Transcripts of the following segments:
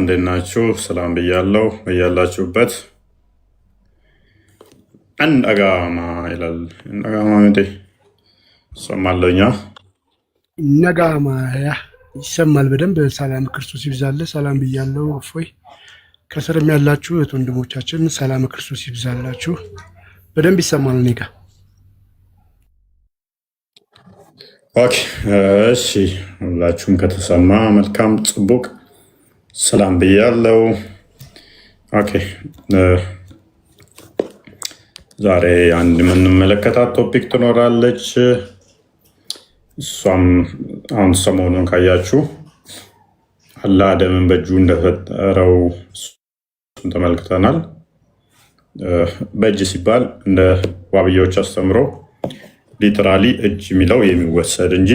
እንዴት ናችሁ? ሰላም ብያለሁ። እያላችሁበት እንደጋማ ይላል። እንደጋማ እንዴ ሰማለኛ ነጋማ ይሰማል በደንብ። ሰላም ክርስቶስ ይብዛለ። ሰላም ብያለሁ። እፎይ ከስርም ያላችሁ እህት ወንድሞቻችን ሰላም ክርስቶስ ይብዛላችሁ። በደንብ ይሰማል እኔ ጋ። ኦኬ እሺ፣ ሁላችሁም ከተሰማ መልካም ጽቡቅ ሰላም ብያለሁ። ኦኬ ዛሬ አንድ የምንመለከታት ቶፒክ ትኖራለች። እሷም አሁን ሰሞኑን ካያችሁ አላህ አደምን በእጁ እንደፈጠረው ተመልክተናል። በእጅ ሲባል እንደ ዋብያዎች አስተምሮ ሊትራሊ እጅ የሚለው የሚወሰድ እንጂ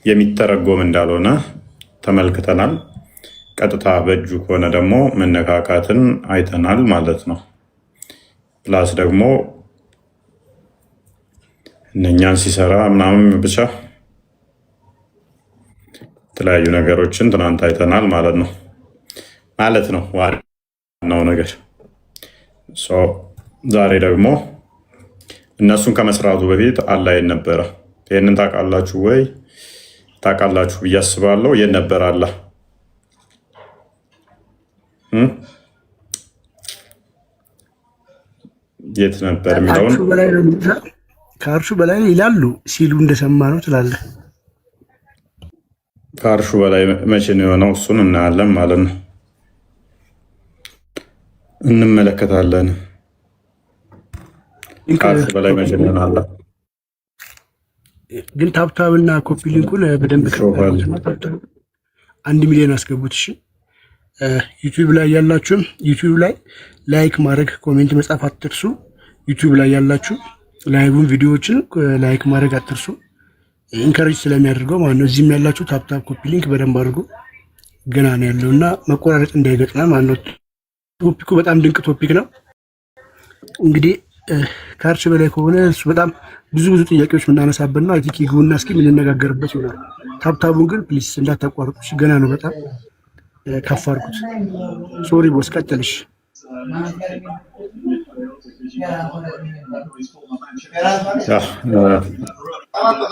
የሚተረጎም እንዳልሆነ ተመልክተናል። ቀጥታ በእጁ ከሆነ ደግሞ መነካካትን አይተናል ማለት ነው። ፕላስ ደግሞ እነኛን ሲሰራ ምናምን ብቻ የተለያዩ ነገሮችን ትናንት አይተናል ማለት ነው ዋናው ነገር። ዛሬ ደግሞ እነሱን ከመስራቱ በፊት አላህ የት ነበረ? ይህንን ታውቃላችሁ ወይ? ታውቃላችሁ ብዬ አስባለሁ። የት ነበረ አላህ? የት ነበር የሚለውን ከአርሹ በላይ ይላሉ ሲሉ እንደሰማ ነው ትላለህ። ከአርሹ በላይ መቼ ነው የሆነው? እሱን እናያለን ማለት ነው፣ እንመለከታለን። ከአርሹ በላይ መቼ ነው አለ። ግን ታብታብና ኮፒ ሊንኩን በደንብ 1 ሚሊዮን አስገቡት። እሺ ዩቲዩብ ላይ ያላችሁም ዩቲዩብ ላይ ላይክ ማድረግ ኮሜንት መጻፍ አትርሱ። ዩቲዩብ ላይ ያላችሁ ላይቭን ቪዲዮዎችን ላይክ ማድረግ አትርሱ። ኢንከሬጅ ስለሚያደርገው ማለት ነው። እዚህም ያላችሁ ታፕታፕ ኮፒ ሊንክ በደንብ አድርጎ ገና ነው ያለው እና መቆራረጥ እንዳይገጥመን ማለት ነው። ቶፒኩ በጣም ድንቅ ቶፒክ ነው። እንግዲህ ከአርሽ በላይ ከሆነ እሱ በጣም ብዙ ጥያቄዎች የምናነሳበት ነው። አይ ግቡና እስኪ የምንነጋገርበት ይሆናል። ታፕታቡን ግን ፕሊስ እንዳታቋርጡ፣ ገና ነው። በጣም ከፍ አድርጉት። ሶሪ ቦስ ቀጥልሽ።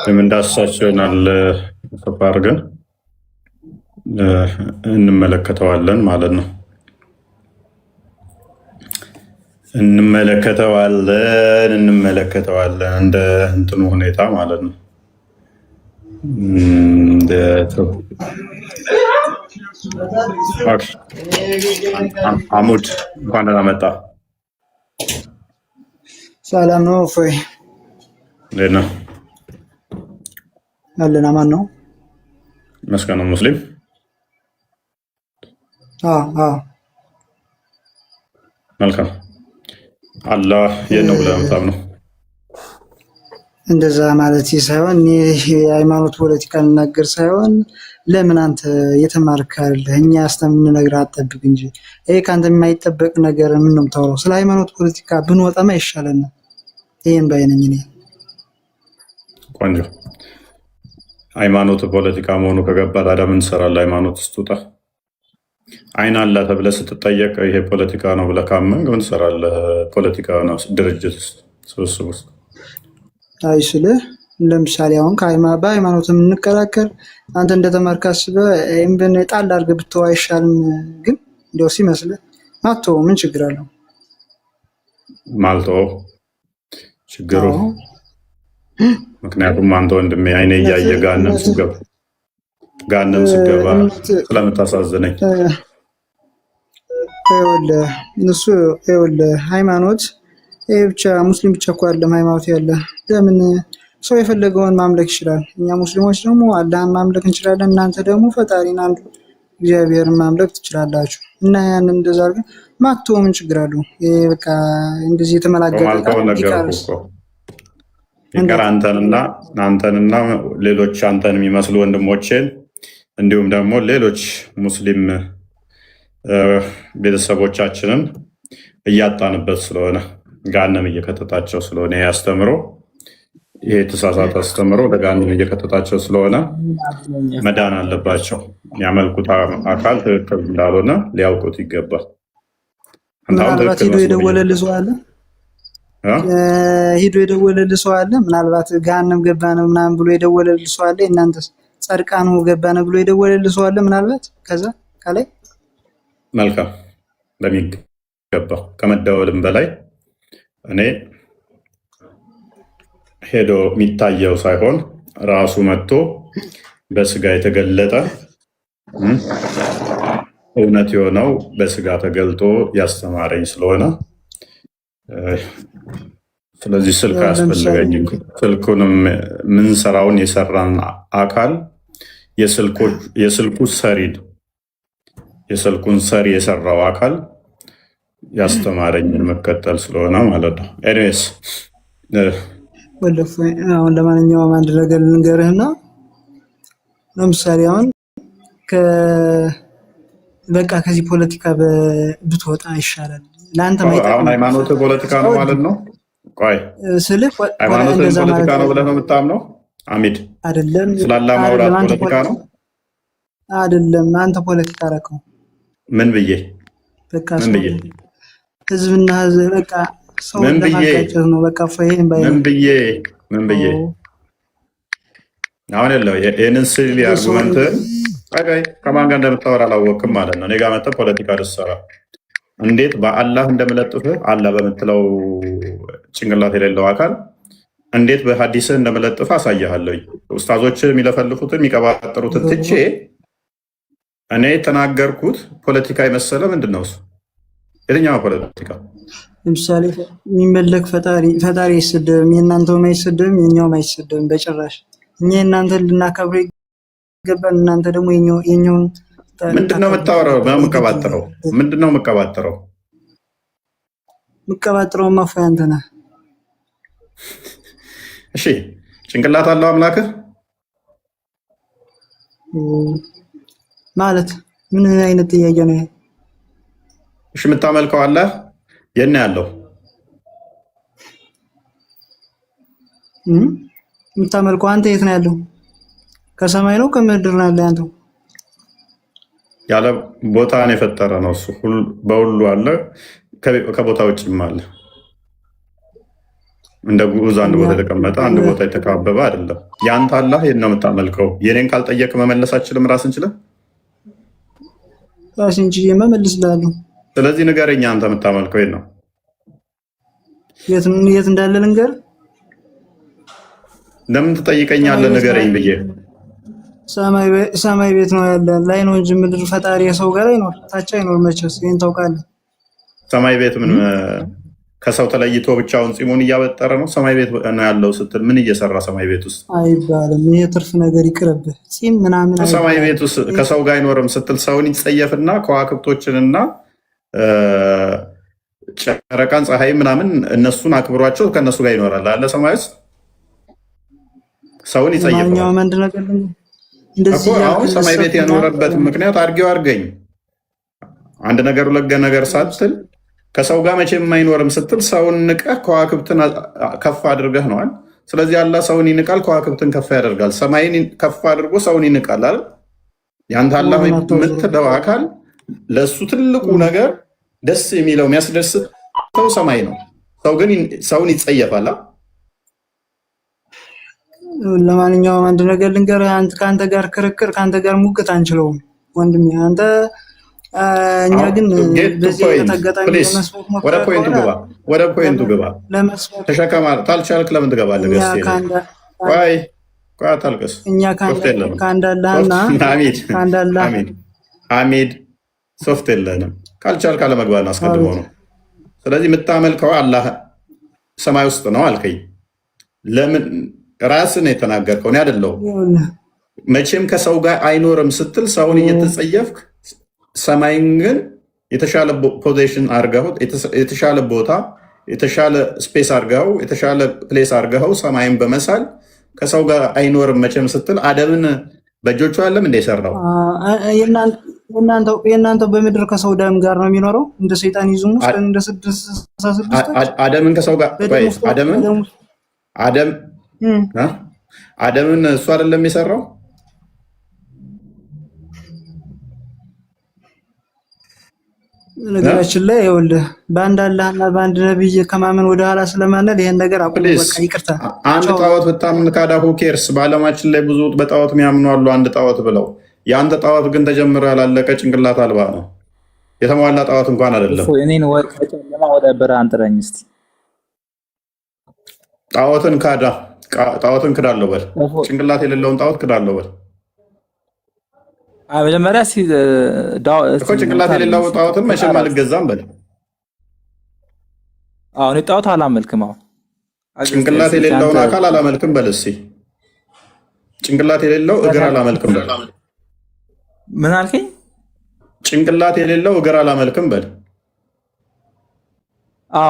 የምንዳስሳቸው ይሆናል። ከፍ አድርገን እንመለከተዋለን ማለት ነው። እንመለከተዋለን እንደ እንትኑ ሁኔታ ማለት ነው። አሙድ እንኳን ደህና መጣ። ሰላም ነው እፎይ? እንዴት ነህ? አለን። አማን ነው መስከነ ሙስሊም። መልካም። አላህ የት ነው ብለህ የምታምነው ነው? እንደዛ ማለት ሳይሆን የሃይማኖት ፖለቲካ ልናገር ሳይሆን ለምን አንተ የተማርክ አይደለህ? እኛ እስከምንነግርህ አትጠብቅ እንጂ ይሄ ከአንተ የማይጠበቅ ነገር ምን ነው የምታወራው? ስለ ሃይማኖት ፖለቲካ ብንወጣማ ይሻለናል። ይሄን ባይነኝ እኔ። ቆንጆ። ሃይማኖት ፖለቲካ መሆኑ ከገባ ታዲያ ምን ትሰራለህ? ሃይማኖት ውስጥ ውጣ። አይን አለ ተብለህ ስትጠየቅ ይሄ ፖለቲካ ነው ብለህ ካመንክ ምን ትሰራለህ? ፖለቲካ ነው ድርጅት ውስጥ ስብስብ ውስጥ አይ ስልህ ለምሳሌ አሁን በሃይማኖት የምንከራከር አንተ እንደተማርክ አስበህ እምብን ጣል አድርገህ ብትተው አይሻልም? ግን እንደው ሲመስልህ ማተው ምን ችግር አለው? ማልተው ችግሩ ምክንያቱም አንተ ወንድሜ አይኔ እያየ ጋንም ስገባ ስለምታሳዝነኝ ይኸውልህ ሃይማኖት ይሄ ብቻ ሙስሊም ብቻ እኮ አይደለም ሃይማኖት ያለ። ለምን ሰው የፈለገውን ማምለክ ይችላል። እኛ ሙስሊሞች ደግሞ አላህን ማምለክ እንችላለን። እናንተ ደግሞ ፈጣሪን አንዱ እግዚአብሔርን ማምለክ ትችላላችሁ። እና ያንን እንደዛ አድርገን ማተው ምን ችግር አለው? ይሄ በቃ እንደዚህ የተመላገጠ ይቀር። አንተንና ሌሎች አንተን የሚመስሉ ወንድሞቼን እንዲሁም ደግሞ ሌሎች ሙስሊም ቤተሰቦቻችንን እያጣንበት ስለሆነ ጋነም እየከተታቸው ስለሆነ ያስተምሮ ይሄ የተሳሳተ አስተምሮ ወደ ገሃነም እየከተታቸው ስለሆነ መዳን አለባቸው። ያመልኩት አካል ትክክል እንዳልሆነ ሊያውቁት ይገባል። ምናልባት ሂዶ የደወለልህ ሰው አለ፣ ምናልባት ገሃነም ገባን ምናምን ብሎ የደወለልህ ሰው አለ። እናንተስ ጸድቃኑ ገባን ብሎ የደወለልህ ሰው አለ ምናልባት ከዛ ከላይ። መልካም፣ በሚገባው ከመደወልም በላይ እኔ ሄዶ የሚታየው ሳይሆን ራሱ መጥቶ በስጋ የተገለጠ እውነት የሆነው በስጋ ተገልጦ ያስተማረኝ ስለሆነ ስለዚህ ስልክ አያስፈልገኝም። ስልኩንም ምንሰራውን የሰራን አካል የስልኩ ሰሪ የስልኩን ሰሪ የሰራው አካል ያስተማረኝን መከተል ስለሆነ ማለት ነው። ኤኒዌይስ አሁን ለማንኛውም አንድ ነገር ልንገርህና ለምሳሌ አሁን በቃ ከዚህ ፖለቲካ ብትወጣ ይሻላል ለአንተ። አሁን ሃይማኖት ፖለቲካ ነው ማለት ነው? ቆይ ስልህ ሃይማኖት ፖለቲካ ነው ብለህ ነው የምታምነው? አሚድ አይደለም፣ ስላላ ማውራት ፖለቲካ ነው አይደለም። አንተ ፖለቲካ አደረከው። ምን ብዬ? በቃ ህዝብና ህዝብ በቃ ሰው ለማጋጨት ነው። በቃ ፈይን ባይ ምን ብዬ አሁን ያለው ይሄንን ስል አርጉመንት ከማን ጋር እንደምታወራ አላወቅም ማለት ነው። እኔ ጋር መጥተህ ፖለቲካ ልትሰራ እንዴት በአላህ እንደምለጥፍህ አላህ በምትለው ጭንቅላት የሌለው አካል እንዴት በሀዲስህ እንደምለጥፍህ አሳያለሁ። ኡስታዞች የሚለፈልፉትን የሚቀባጠሩትን ትቼ እኔ የተናገርኩት ፖለቲካ የመሰለ ምንድን ነው እሱ? የትኛው ፖለቲካ? ለምሳሌ የሚመለክ ፈጣሪ አይሰደብም፣ የእናንተውም አይሰደብም፣ የኛውም አይሰደብም በጭራሽ። እኛ እናንተን ልናከብር ይገባል፣ እናንተ ደግሞ የኛውን። ምንድነው የምታወራው? የምቀባጥረው ምንድነው የምቀባጥረው? የምቀባጥረው ማፋያ አንተ ነህ። እሺ ጭንቅላት አለው አምላክህ ማለት ምን አይነት ጥያቄ ነው ይሄ? እሺ የምታመልከው አለ የት ነው ያለው? የምታመልከው አንተ የት ነው ያለው? ከሰማይ ነው ከምድር ነው ያለው? አንተ ያለ ቦታን የፈጠረ ነው እሱ። በሁሉ አለ፣ ከቦታ ውጭም አለ። እንደ ጉዑዝ አንድ ቦታ የተቀመጠ አንድ ቦታ የተካበበ አይደለም። ያንተ አላህ የት ነው የምታመልከው? የኔን ካልጠየቅ መመለስ አችልም። ራስን ችለህ ራስን ችዬ መመልስልሃለሁ። ስለዚህ ንገረኝ፣ አንተ የምታመልከው የት ነው? የት እንዳለ ልንገር? ለምን ትጠይቀኛለህ? ንገረኝ ብዬ። ሰማይ ቤት ነው ያለ ላይ ነው እንጂ ምድር ፈጣሪ የሰው ጋር አይኖር፣ ታች አይኖር። መቼስ ይሄን ታውቃለህ። ሰማይ ቤት ምን ከሰው ተለይቶ ብቻውን ፂሙን እያበጠረ ነው? ሰማይ ቤት ነው ያለው ስትል ምን እየሰራ ሰማይ ቤት ውስጥ? አይባልም። ይሄ ትርፍ ነገር ይቅርብህ። ፂም ምናምን ሰማይ ቤት ውስጥ ከሰው ጋር አይኖርም ስትል ሰውን ይጸየፍና ከዋክብቶችንና ጨረቃን፣ ፀሐይ ምናምን እነሱን አክብሯቸው ከእነሱ ጋር ይኖራል አለ ሰማይ ውስጥ። ሰውን ይጸየፋል። አሁን ሰማይ ቤት ያኖረበት ምክንያት አድርገኝ። አንድ ነገር ሁለት ነገር ሳትል ከሰው ጋር መቼም አይኖርም ስትል ሰውን ንቀህ ከዋክብትን ከፍ አድርገህ ነዋል። ስለዚህ አላህ ሰውን ይንቃል፣ ከዋክብትን ከፍ ያደርጋል። ሰማይን ከፍ አድርጎ ሰውን ይንቃል አይደል? ያንተ አላህ የምትለው አካል ለእሱ ትልቁ ነገር ደስ የሚለው የሚያስደስተው ሰማይ ነው። ሰው ግን ሰውን ይጸየፋል። ለማንኛውም አንድ ነገር ልንገርህ፣ ከአንተ ጋር ክርክር፣ ከአንተ ጋር ሙግት አንችለውም ወንድሜ። አንተ እኛ ግን በዚህ አጋጣሚ ወደ ፖይንቱ ግባ። ተሸከማ ታልቻልክ ለምን ትገባለህ? ቆይ አታልቅስ። እኛ ከአንዳላህና ሐሚድ ሶፍት የለንም። ካልቻልክ አለመግባት አስቀድሞ ነው። ስለዚህ የምታመልከው አላህ ሰማይ ውስጥ ነው አልከኝ። ለምን ራስን የተናገርከው? እኔ አይደለሁም። መቼም ከሰው ጋር አይኖርም ስትል ሰውን እየተጸየፍክ ሰማይን ግን የተሻለ ፖዚሽን አድርገው፣ የተሻለ ቦታ፣ የተሻለ ስፔስ አድርገው፣ የተሻለ ፕሌስ አድርገው ሰማይን በመሳል ከሰው ጋር አይኖርም መቼም ስትል አደምን በእጆቹ አለም እንደ የሰራው የእናንተው በምድር ከሰው ደም ጋር ነው የሚኖረው። እንደ ሰይጣን ይዙም ውስጥ እንደ 666 አደምን ከሰው ጋር አደምን እሱ አይደለም የሰራው? ነገራችን ላይ ይኸውልህ በአንድ አላህና በአንድ ነብይ ከማመን ወደ ኋላ ስለማንል ይሄን ነገር አቁም። በቃ ይቅርታ። አንድ ጣዖት ብታምን ካዳ ሁኬርስ። በዓለማችን ላይ ብዙ በጣዖት የሚያምኑ አሉ፣ አንድ ጣዖት ብለው። የአንተ ጣዖት ግን ተጀምሮ ያላለቀ ጭንቅላት አልባ ነው። የተሟላ ጣዖት እንኳን አይደለም። እኔን ወደ ብርሃን ጥረኝ እስቲ። ጣዖትን ካዳ፣ ጣዖትን ክዳለሁ በል። ጭንቅላት የሌለውን ጣዖት ክዳለሁ በል። መጀመሪያ እኮ ጭንቅላት የሌለው ጣዖትን መቼም አልገዛም በል። እኔ ጣዖት አላመልክም። ጭንቅላት የሌለውን አካል አላመልክም በል እስኪ። ጭንቅላት የሌለው እግር አላመልክም በል። ምን አልከኝ? ጭንቅላት የሌለው እግር አላመልክም በል።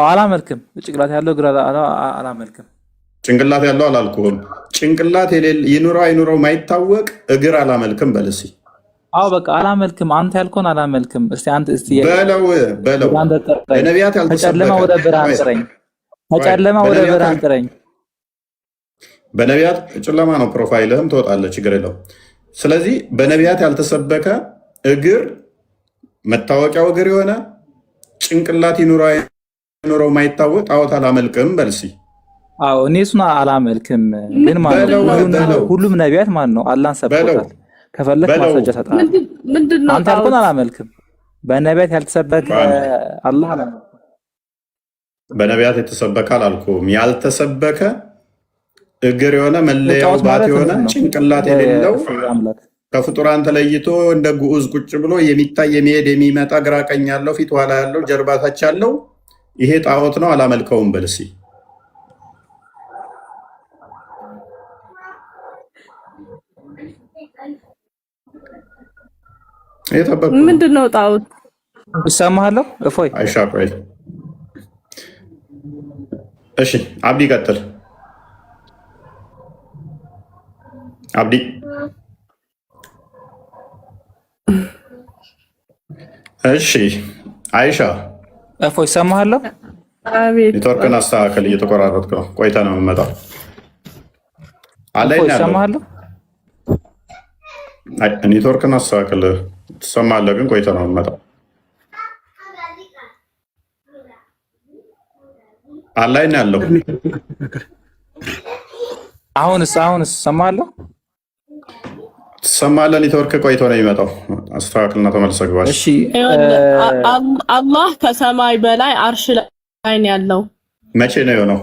አላመልክም። ጭንቅላት ያለው እግር አላመልክም። ጭንቅላት ያለው አላልኩህም። ጭንቅላት ይኑረው አይኑረው ማይታወቅ እግር አላመልክም በል እስኪ። በቃ አላመልክም። አንተ ያልከውን አላመልክም። እስቲ በለው ለነቢያት ከጨለማ ወደ ብርሃን ጥረኝ። ከጨለማ ወደ ብርሃን ጥረኝ። በነቢያት ጨለማ ነው ፕሮፋይልህም ትወጣለህ፣ ችግር የለው። ስለዚህ በነቢያት ያልተሰበከ እግር መታወቂያው እግር የሆነ ጭንቅላት ይኑረው ማይታወቅ ጣዖት አላመልክም በል እስኪ። እኔ እሱን አላመልክም። ግን ሁሉም ነቢያት ማን ነው አላህን ሰብከውታል። ከፈለክ ማስረጃ ሰጣለሁ። አንተ ያልከውን አላመልክም። በነቢያት ያልተሰበከ አላህ አላመልክም። በነቢያት የተሰበከ አላልኩም። ያልተሰበከ እግር የሆነ መለያው ባት የሆነ ጭንቅላት የሌለው ከፍጡራን ተለይቶ እንደ ግዑዝ ቁጭ ብሎ የሚታይ የሚሄድ የሚመጣ ግራ ቀኝ ያለው ፊት ኋላ ያለው ጀርባ ታች ያለው ይሄ ጣዖት ነው፣ አላመልከውም በል እስኪ። ምንድን ነው ጣዖት? እሰማሃለሁ እፎይ። አይሻ ቆይ እሺ፣ አብዲ ቀጥል። አብዲ እሺ። አይሻ እፎይ፣ እሰማሃለሁ። አቤት። ኔትወርክን አስተካከል፣ እየተቆራረጥክ ነው። ቆይታ ነው የምመጣው። አለኝ እሰማሃለሁ። ኔትወርክን አስተካከል። ትሰማለህ፣ ግን ቆይታ ነው የምመጣው። አላይን ያለው አሁንስ እሰማለሁ። ትሰማለህ። ኔትወርክ ቆይቶ ነው የሚመጣው። አስተካክልና ተመልሰህ ግባ። እሺ። አላህ ከሰማይ በላይ አርሽ ላይ ነው ያለው። መቼ ነው የሆነው?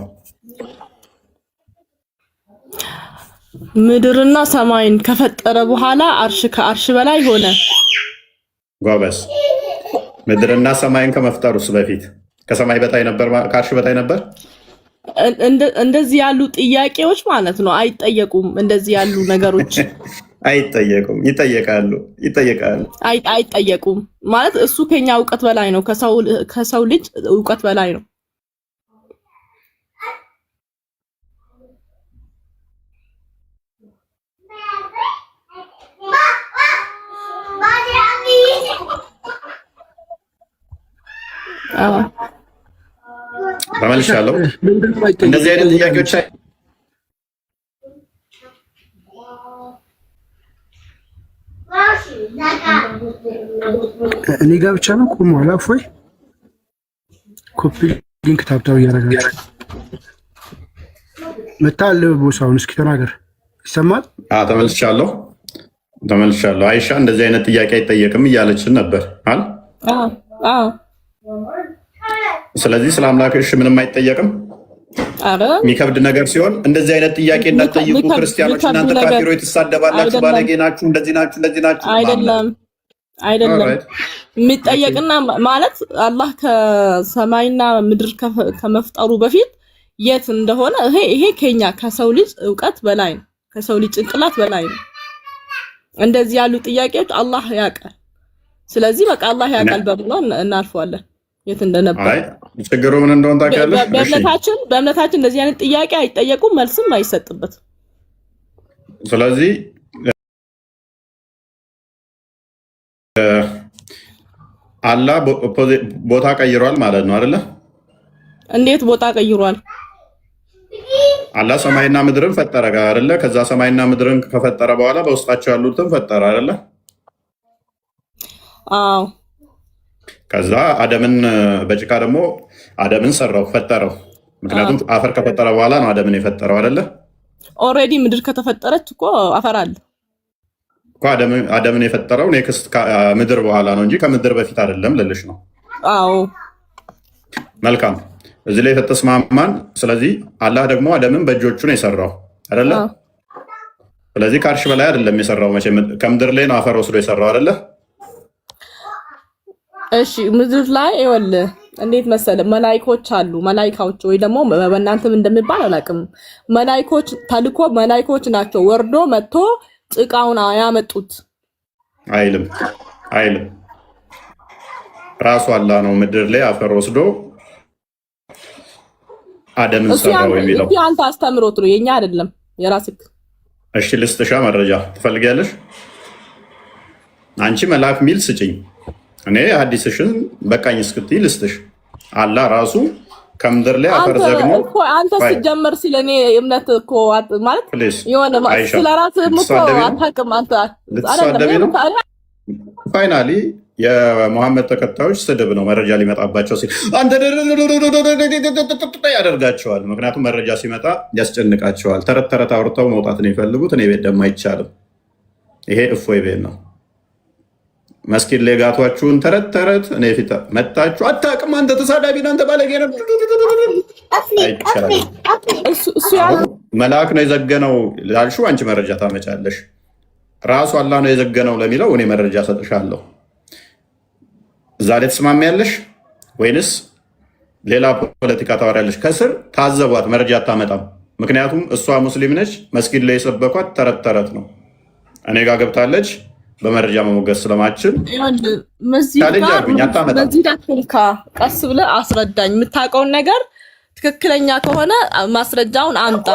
ምድርና ሰማይን ከፈጠረ በኋላ አርሽ ከአርሽ በላይ ሆነ። ጎበዝ። ምድርና ሰማይን ከመፍጠሩስ በፊት ከሰማይ በታይ ነበር? ከአርሽ በታይ ነበር? እንደዚህ ያሉ ጥያቄዎች ማለት ነው አይጠየቁም። እንደዚህ ያሉ ነገሮች አይጠየቁም። ይጠየቃሉ። አይጠየቁም ማለት እሱ ከኛ እውቀት በላይ ነው። ከሰው ልጅ እውቀት በላይ ነው። ተመልሻለሁ። እንደዚህ አይነት ጥያቄዎች እኔ ጋር ብቻ ነው ቆሟል። እፎይ ኮፒ ሊንክ ታብታው እያደረጋችሁ መታል ቦሳውን እስኪ ተናገር። ይሰማል? ተመልሻለሁ። አይሻ እንደዚህ አይነት ጥያቄ አይጠየቅም እያለችን ነበር አል ስለዚህ ስለ አምላክሽ ምንም አይጠየቅም። የሚከብድ ነገር ሲሆን እንደዚህ አይነት ጥያቄ እንዳትጠይቁ ክርስቲያኖች፣ እናንተ ካፊሮች ትሳደባላችሁ፣ ባለጌ ናችሁ፣ እንደዚህ ናችሁ። አይደለም የሚጠየቅና ማለት አላህ ከሰማይና ምድር ከመፍጠሩ በፊት የት እንደሆነ ይሄ ከኛ ከሰው ልጅ እውቀት በላይ ነው፣ ከሰው ልጅ ጭንቅላት በላይ ነው። እንደዚህ ያሉ ጥያቄዎች አላህ ያውቃል። ስለዚህ በቃ አላህ ያውቃል በብሎ እናልፈዋለን። የት እንደነበር ችግሩ ምን እንደሆነ ታውቂያለሽ? በእምነታችን እንደዚህ አይነት ጥያቄ አይጠየቁም፣ መልስም አይሰጥበትም። ስለዚህ አላህ ቦታ ቀይሯል ማለት ነው አይደለ? እንዴት ቦታ ቀይሯል? አላህ ሰማይና ምድርን ፈጠረ አይደለ? ከዛ ሰማይና ምድርን ከፈጠረ በኋላ በውስጣቸው ያሉትን ፈጠረ አይደለ? አዎ። ከዛ አደምን በጭቃ ደግሞ አደምን ሰራው ፈጠረው። ምክንያቱም አፈር ከፈጠረ በኋላ ነው አደምን የፈጠረው አይደለ? ኦልሬዲ ምድር ከተፈጠረች እኮ አፈር አለ እኮ። አደምን የፈጠረው ኔክስት ምድር በኋላ ነው እንጂ ከምድር በፊት አይደለም ልልሽ ነው። አዎ መልካም፣ እዚህ ላይ ተስማማን። ስለዚህ አላህ ደግሞ አደምን በእጆቹ ነው የሰራው አይደለ? ስለዚህ ከአርሽ በላይ አይደለም የሰራው። መቼ ከምድር ላይ ነው አፈር ወስዶ የሰራው አይደለ? እሺ ምድር ላይ ይኸውልህ እንዴት መሰለህ፣ መላኢኮች አሉ። መላኢካዎች ወይ ደግሞ በእናንተም እንደሚባል አላውቅም። መላኢኮች ተልኮ መላኢኮች ናቸው ወርዶ መጥቶ ጭቃውን ያመጡት አይልም። ራሱ አላህ ነው ምድር ላይ አፈር ወስዶ አደምን ሰራው የሚለው። አንተ አስተምሮት ነው የኛ አይደለም፣ የራስክ። እሺ ልስጥሻ መረጃ ትፈልጊያለሽ? አንቺ መልአክ ሚል ስጭኝ፣ እኔ ሐዲስሽን በቃኝ እስክትይ ልስጥሽ። አላህ ራሱ ከምድር ላይ አፈር ዘግኖ አንተ ሲጀመር ስለኔ እምነት እኮ ማለት የሆነ ስለራስህ እኮ አታውቅም አንተ አይደለም። ፋይናሊ የሙሐመድ ተከታዮች ስድብ ነው መረጃ ሊመጣባቸው ሲል አንተ ያደርጋቸዋል። ምክንያቱም መረጃ ሲመጣ ያስጨንቃቸዋል። ተረት ተረት አውርተው መውጣት ነው የሚፈልጉት። እኔ ቤት ደግሞ አይቻልም። ይሄ እፎይ ቤት ነው። መስጊድ ላይ ጋቷችሁን ተረት ተረት እኔ ፊት መጣችሁ አታውቅም፣ አንተ ተሳዳቢ ነህ፣ አንተ ባለጌ ነህ። መልአክ ነው የዘገነው ላልሽው አንቺ መረጃ ታመጫለሽ። ራሱ አላህ ነው የዘገነው ለሚለው እኔ መረጃ ሰጥሻለሁ። እዛ ላይ ትስማሚያለሽ ወይንስ ሌላ ፖለቲካ ታወሪያለሽ? ከስር ታዘቧት፣ መረጃ አታመጣም። ምክንያቱም እሷ ሙስሊም ነች። መስጊድ ላይ የሰበኳት ተረት ተረት ነው። እኔ ጋር ገብታለች በመረጃ መሞገስ ስለማችል ቀስ ብለህ አስረዳኝ። የምታውቀውን ነገር ትክክለኛ ከሆነ ማስረጃውን አምጣ።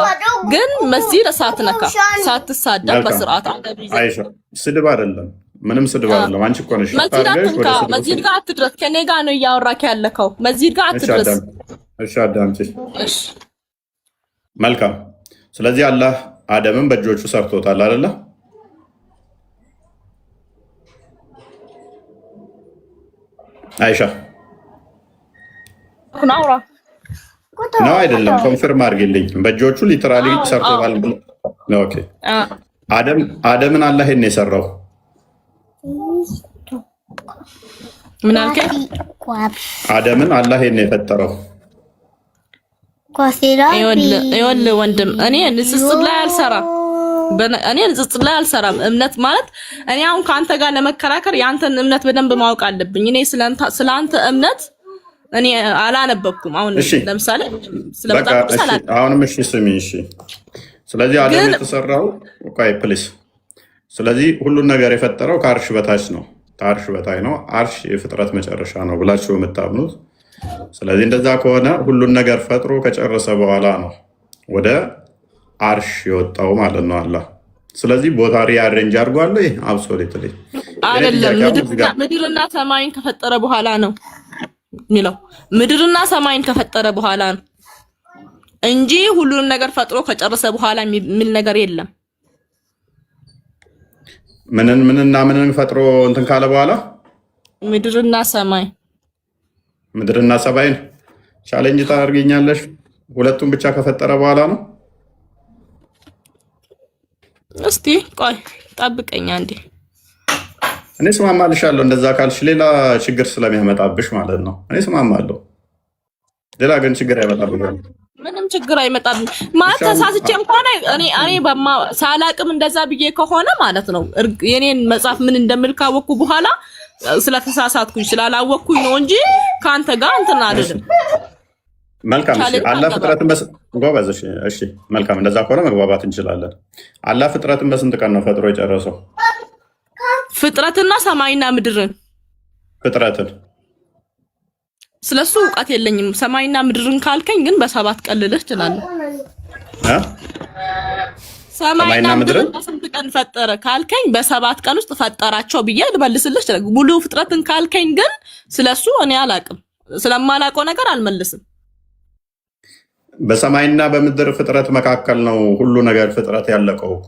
ግን መስጂድ ሳትነካ ሳትሳደብ በስርዓት ስድብ አይደለም፣ ምንም ስድብ አይደለም። አንቺ እኮ ነሽ መስጂድ ጋር አትድረስ። ከኔ ጋር ነው እያወራክ ያለከው። መስጂድ ጋር አትድረስ። እሺ አዳምጪ። መልካም። ስለዚህ አላህ አደምን በእጆቹ ሰርቶታል አይደለ? አይሻ ነው አይደለም? ኮንፈርም አድርግልኝ። በእጆቹ ሊተራሊ ሰርቶታል። ኦኬ። አደምን አላህ ይሄን የሰራው ምን አልከኝ? አደምን አላህ ይሄን የፈጠረው። ይኸውልህ ወንድም፣ እኔ ንጽጽር ላይ አልሰራም። እምነት ማለት እኔ አሁን ከአንተ ጋር ለመከራከር የአንተን እምነት በደንብ ማወቅ አለብኝ። እኔ ስለአንተ እምነት እኔ አላነበብኩም። አሁን ለምሳሌ አሁንም እሺ ስሚ፣ እሺ። ስለዚህ አደም የተሰራው ፕሊስ። ስለዚህ ሁሉን ነገር የፈጠረው ከአርሽ በታች ነው፣ ከአርሽ በታች ነው። አርሽ የፍጥረት መጨረሻ ነው ብላችሁ የምታምኑት። ስለዚህ እንደዛ ከሆነ ሁሉን ነገር ፈጥሮ ከጨረሰ በኋላ ነው ወደ አርሽ የወጣው ማለት ነው አላህ። ስለዚህ ቦታ ሪአሬንጅ አድርጓል። አብሶሉትሊ አይደለም። ምድርና ሰማይን ከፈጠረ በኋላ ነው የሚለው። ምድርና ሰማይን ከፈጠረ በኋላ ነው እንጂ ሁሉንም ነገር ፈጥሮ ከጨረሰ በኋላ የሚል ነገር የለም። ምንን ፈጥሮ እንትን ካለ በኋላ ምድርና ሰማይን ቻሌንጅ ታደርገኛለሽ። ሁለቱም ብቻ ከፈጠረ በኋላ ነው። እስቲ ቆይ ጠብቀኝ አንዴ። እኔ ስማማልሻለሁ። እንደዛ ካልሽ ሌላ ችግር ስለሚያመጣብሽ ማለት ነው። እኔ ስማማለሁ። ሌላ ግን ችግር አይመጣብኝ። ምንም ችግር አይመጣብኝ ማለት ተሳስቼም ከሆነ እኔ ሳላቅም እንደዛ ብዬ ከሆነ ማለት ነው የኔን መጽሐፍ ምን እንደምል ካወቅኩ በኋላ ስለተሳሳትኩኝ ስላላወቅኩኝ ነው እንጂ ከአንተ ጋር እንትን አይደለም። መልካም። እሺ አላህ ፍጥረትን ጎበዝ። እሺ መልካም። እንደዛ ከሆነ መግባባት እንችላለን። አላህ ፍጥረትን በስንት ቀን ነው ፈጥሮ የጨረሰው? ፍጥረትና ሰማይና ምድርን። ፍጥረትን ስለሱ እውቀት የለኝም። ሰማይና ምድርን ካልከኝ ግን በ7 ቀን ልልህ እችላለሁ። ሰማይና ምድርን በስንት ቀን ፈጠረ ካልከኝ በ7 ቀን ውስጥ ፈጠራቸው ብዬ ልመልስልህ እችላለሁ። ሙሉ ፍጥረትን ካልከኝ ግን ስለሱ እኔ አላቅም። ስለማላውቀው ነገር አልመልስም። በሰማይና በምድር ፍጥረት መካከል ነው ሁሉ ነገር ፍጥረት ያለቀው እኮ።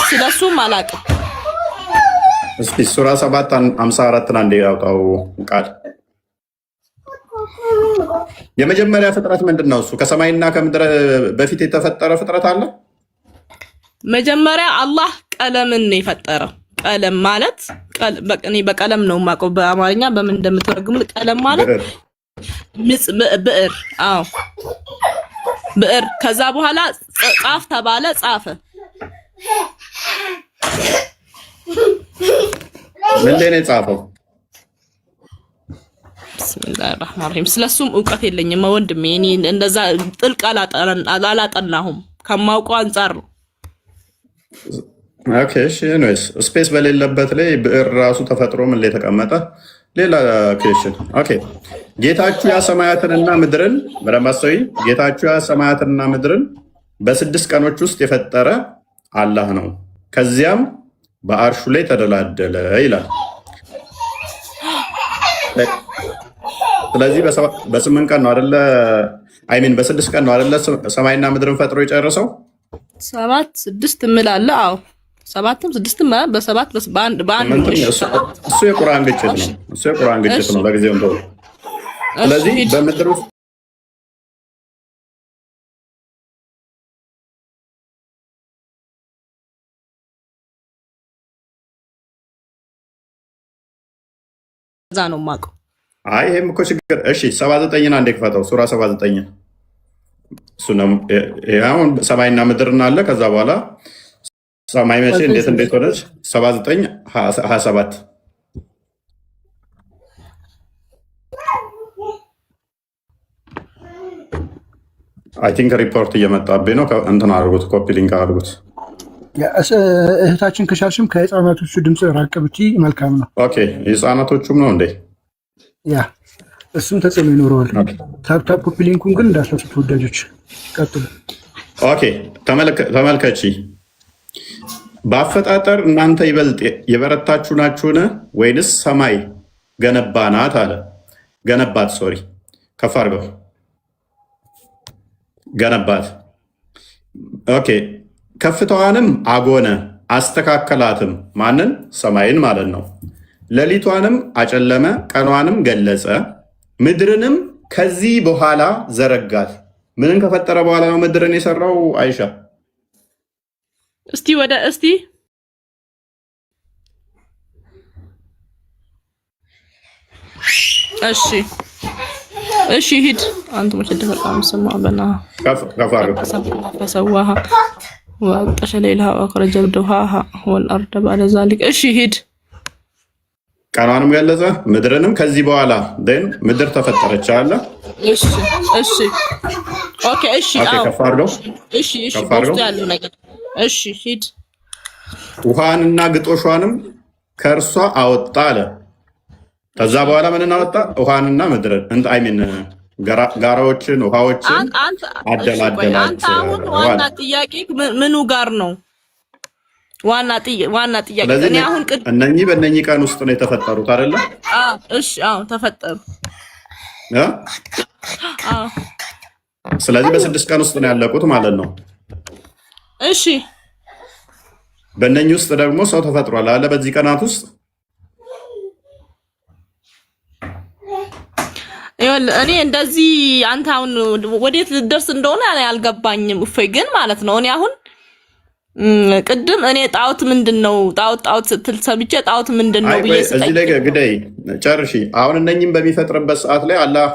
ስለሱም አላውቅም። እስኪ ሱራ 7:54 አንዴ ያውጣው ቃል። የመጀመሪያ ፍጥረት ምንድን ነው? እሱ ከሰማይና ከምድር በፊት የተፈጠረ ፍጥረት አለ? መጀመሪያ አላህ ቀለምን ነው የፈጠረው። ቀለም ማለት እኔ በቀለም ነው የማውቀው፣ በአማርኛ በምን እንደምትተረጉም። ቀለም ማለት ብዕር። አዎ ብዕር። ከዛ በኋላ ጻፍ ተባለ፣ ጻፈ። ምንድን ነው የጻፈው? ቢስሚላሂር ረህማኒር ረሂም። ስለሱም እውቀት የለኝም ወንድሜ። እኔ እንደዛ ጥልቅ አላጠናሁም፣ ከማውቀው አንጻር ነው። ኦኬ እሺ። ኤኒዌይስ ስፔስ በሌለበት ላይ ብዕር ራሱ ተፈጥሮ ምን ላይ ተቀመጠ? ሌላ ኩዌስችን። ኦኬ ጌታችሁ ያ ሰማያትንና ምድርን በደማሰይ ጌታችሁ ያ ሰማያትንና ምድርን በ6 ቀኖች ውስጥ የፈጠረ አላህ ነው፣ ከዚያም በአርሹ ላይ ተደላደለ ይላል። ስለዚህ በ8 ቀን ነው አይደለ? አይሚን በ6 ቀን ነው አይደለ ሰማይና ምድርን ፈጥሮ የጨረሰው? 7 6 እምላለሁ። አዎ 7ም 6ም በ7 በአንድ እሱ የቁርአን ግጭት ነው። እሱ የቁርአን ግጭት ነው ለጊዜው እንደው። ስለዚህ በምድር ውስጥ ዛ ነው የማውቀው። አይ ይሄም እኮ ችግር። እሺ 79ን አንዴ ክፈተው፣ ሱራ 79 እሱ ነው። አሁን ሰማይና ምድርና አለ። ከዛ በኋላ ሰማይ መቼ እንዴት ሆነች? 79 27 አይ ቲንክ ሪፖርት እየመጣብኝ ነው። እንትን አድርጉት፣ ኮፒ ሊንክ አድርጉት። እህታችን ከሻልሽም ከህፃናቶቹ ድምፅ ራቅ ብትይ መልካም ነው። ኦኬ የህፃናቶቹም ነው እንዴ? ያ እሱም ተጽዕኖ ይኖረዋል። ታፕታፕ ኮፒ ሊንኩን ግን እንዳትረሱ ተወዳጆች፣ ቀጥሉ። ኦኬ ተመልከቺ። በአፈጣጠር እናንተ ይበልጥ የበረታችሁ ናችሁን? ወይንስ ሰማይ ገነባናት አለ። ገነባት፣ ሶሪ ከፍ አድርገው፣ ገነባት። ኦኬ ከፍታዋንም አጎነ አስተካከላትም። ማንን? ሰማይን ማለት ነው። ሌሊቷንም አጨለመ፣ ቀኗንም ገለጸ፣ ምድርንም ከዚህ በኋላ ዘረጋት። ምንን ከፈጠረ በኋላ ነው ምድርን የሰራው? አይሻ እስቲ እሺ ሂድ አንተ መሸደፈቃም ሰማ በና ፈሰዋሃ ወአቅጠሸ ሌላሃ ወአኽረጀ ብዱሃሃ ወልአርደ ባዕደ ዛሊክ። እሺ ሂድ። ቀኗንም ገለጸ ምድርንም ከዚህ በኋላ ደን ምድር ተፈጠረች አለ። እሺ ኦኬ እሺ ከፍ አድርገው። እሺ በውስጡ ያለው ነገር። እሺ ሂድ። ውሃንና ግጦሿንም ከእርሷ አወጣ አለ። ከዛ በኋላ ምንን አወጣ? ውሃንና ምድርን አይሚን ጋራዎችን፣ ውሃዎችን አደላደላቸው። አንተ አሁን ዋና ጥያቄ ምኑ ጋር ነው? ዋና ጥያቄ እኔ አሁን እነኚህ በእነኚህ ቀን ውስጥ ነው የተፈጠሩት አይደለ? እሺ ተፈጠሩ። ስለዚህ በ6 ቀን ውስጥ ነው ያለቁት ማለት ነው። እሺ በእነኚህ ውስጥ ደግሞ ሰው ተፈጥሯል አለ በዚህ ቀናት ውስጥ። እኔ እንደዚህ አንተ አሁን ወዴት ልደርስ እንደሆነ አልገባኝም። እፎይ ግን ማለት ነው እኔ አሁን ቅድም እኔ ጣዖት ምንድነው ጣዖት ስትል ሰምቼ ጣዖት ምንድነው ብዬ እዚህ ላይ ግዳይ ጨርሺ። አሁን እነኚህም በሚፈጥርበት ሰዓት ላይ አላህ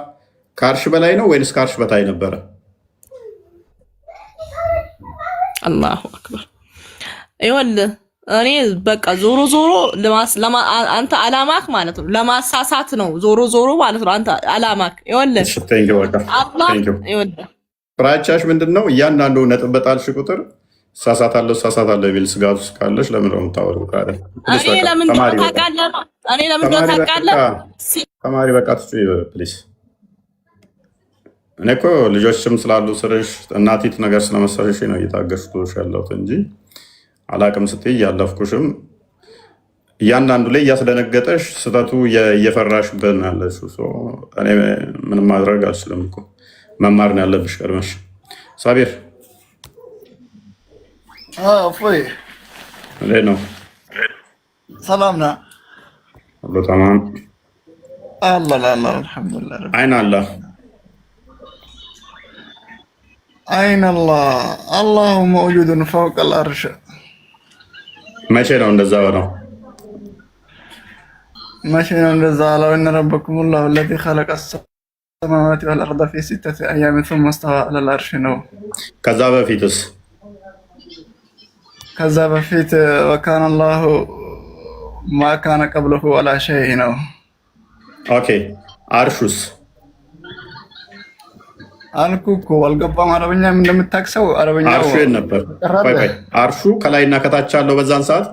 ከአርሽ በላይ ነው ወይንስ ከአርሽ በታይ ነበረ? አላሁ አክበር። ይኸውልህ እኔ በቃ ዞሮ አንተ አላማክ ማለት ነው ለማሳሳት ነው። ዞሮ ማለት ነው አንተ አላማክ። ይኸውልህ ፍራቻሽ ምንድን ነው? እያንዳንዱ ነጥብ በጣልሽ ቁጥር ሳሳታለሁ የሚል ስጋት ውስጥ ካለሽ ለምን ነው የምታወሪው? እኔ ለምን ታውቃለህ? ተማሪ በቃ ትጩ ፕሊዝ። እኔ እኮ ልጆችም ስላሉ ስርሽ እናቲት ነገር ስለመሰለሽ ነው እየታገሽኩሽ ያለሁት እንጂ አላቅም ስትይ እያለፍኩሽም እያንዳንዱ ላይ እያስደነገጠሽ ስተቱ እየፈራሽበት ነው ያለሽው። እኔ ምንም ማድረግ አልችልም እኮ መማር ነው ያለብሽ ቀድመሽ። ሳቢር እፎይ እንዴት ነው? ሰላም ነህ? ሁሉ ተማም አላህ አልሐምዱሊላህ። አይን አላህ አይን አላሁ መውጁዱን ፈውቀል አርሽ። መቼ ነው እንደዛ ነው? መቼ ነው እንደዛ አለው? እነ ረበኩም ላሁ ለዚ ኸለቀ ሰማዋት ወልአርደ ፊ ሲተቲ አያሚን ሱመ ስተዋ ዐለል አርሽ ነው። ከዛ በፊትስ? ከዛ በፊት ወካነ አላሁ ማ ካነ ቀብለሁ ወላ ሸይ ነው። ኦኬ አርሹስ? አልኩ እኮ አልገባም። አረበኛም እንደምታክሰው አረበኛው አርሹ ነበር። አርሹ ከላይና ከታች አለው በዛን ሰዓት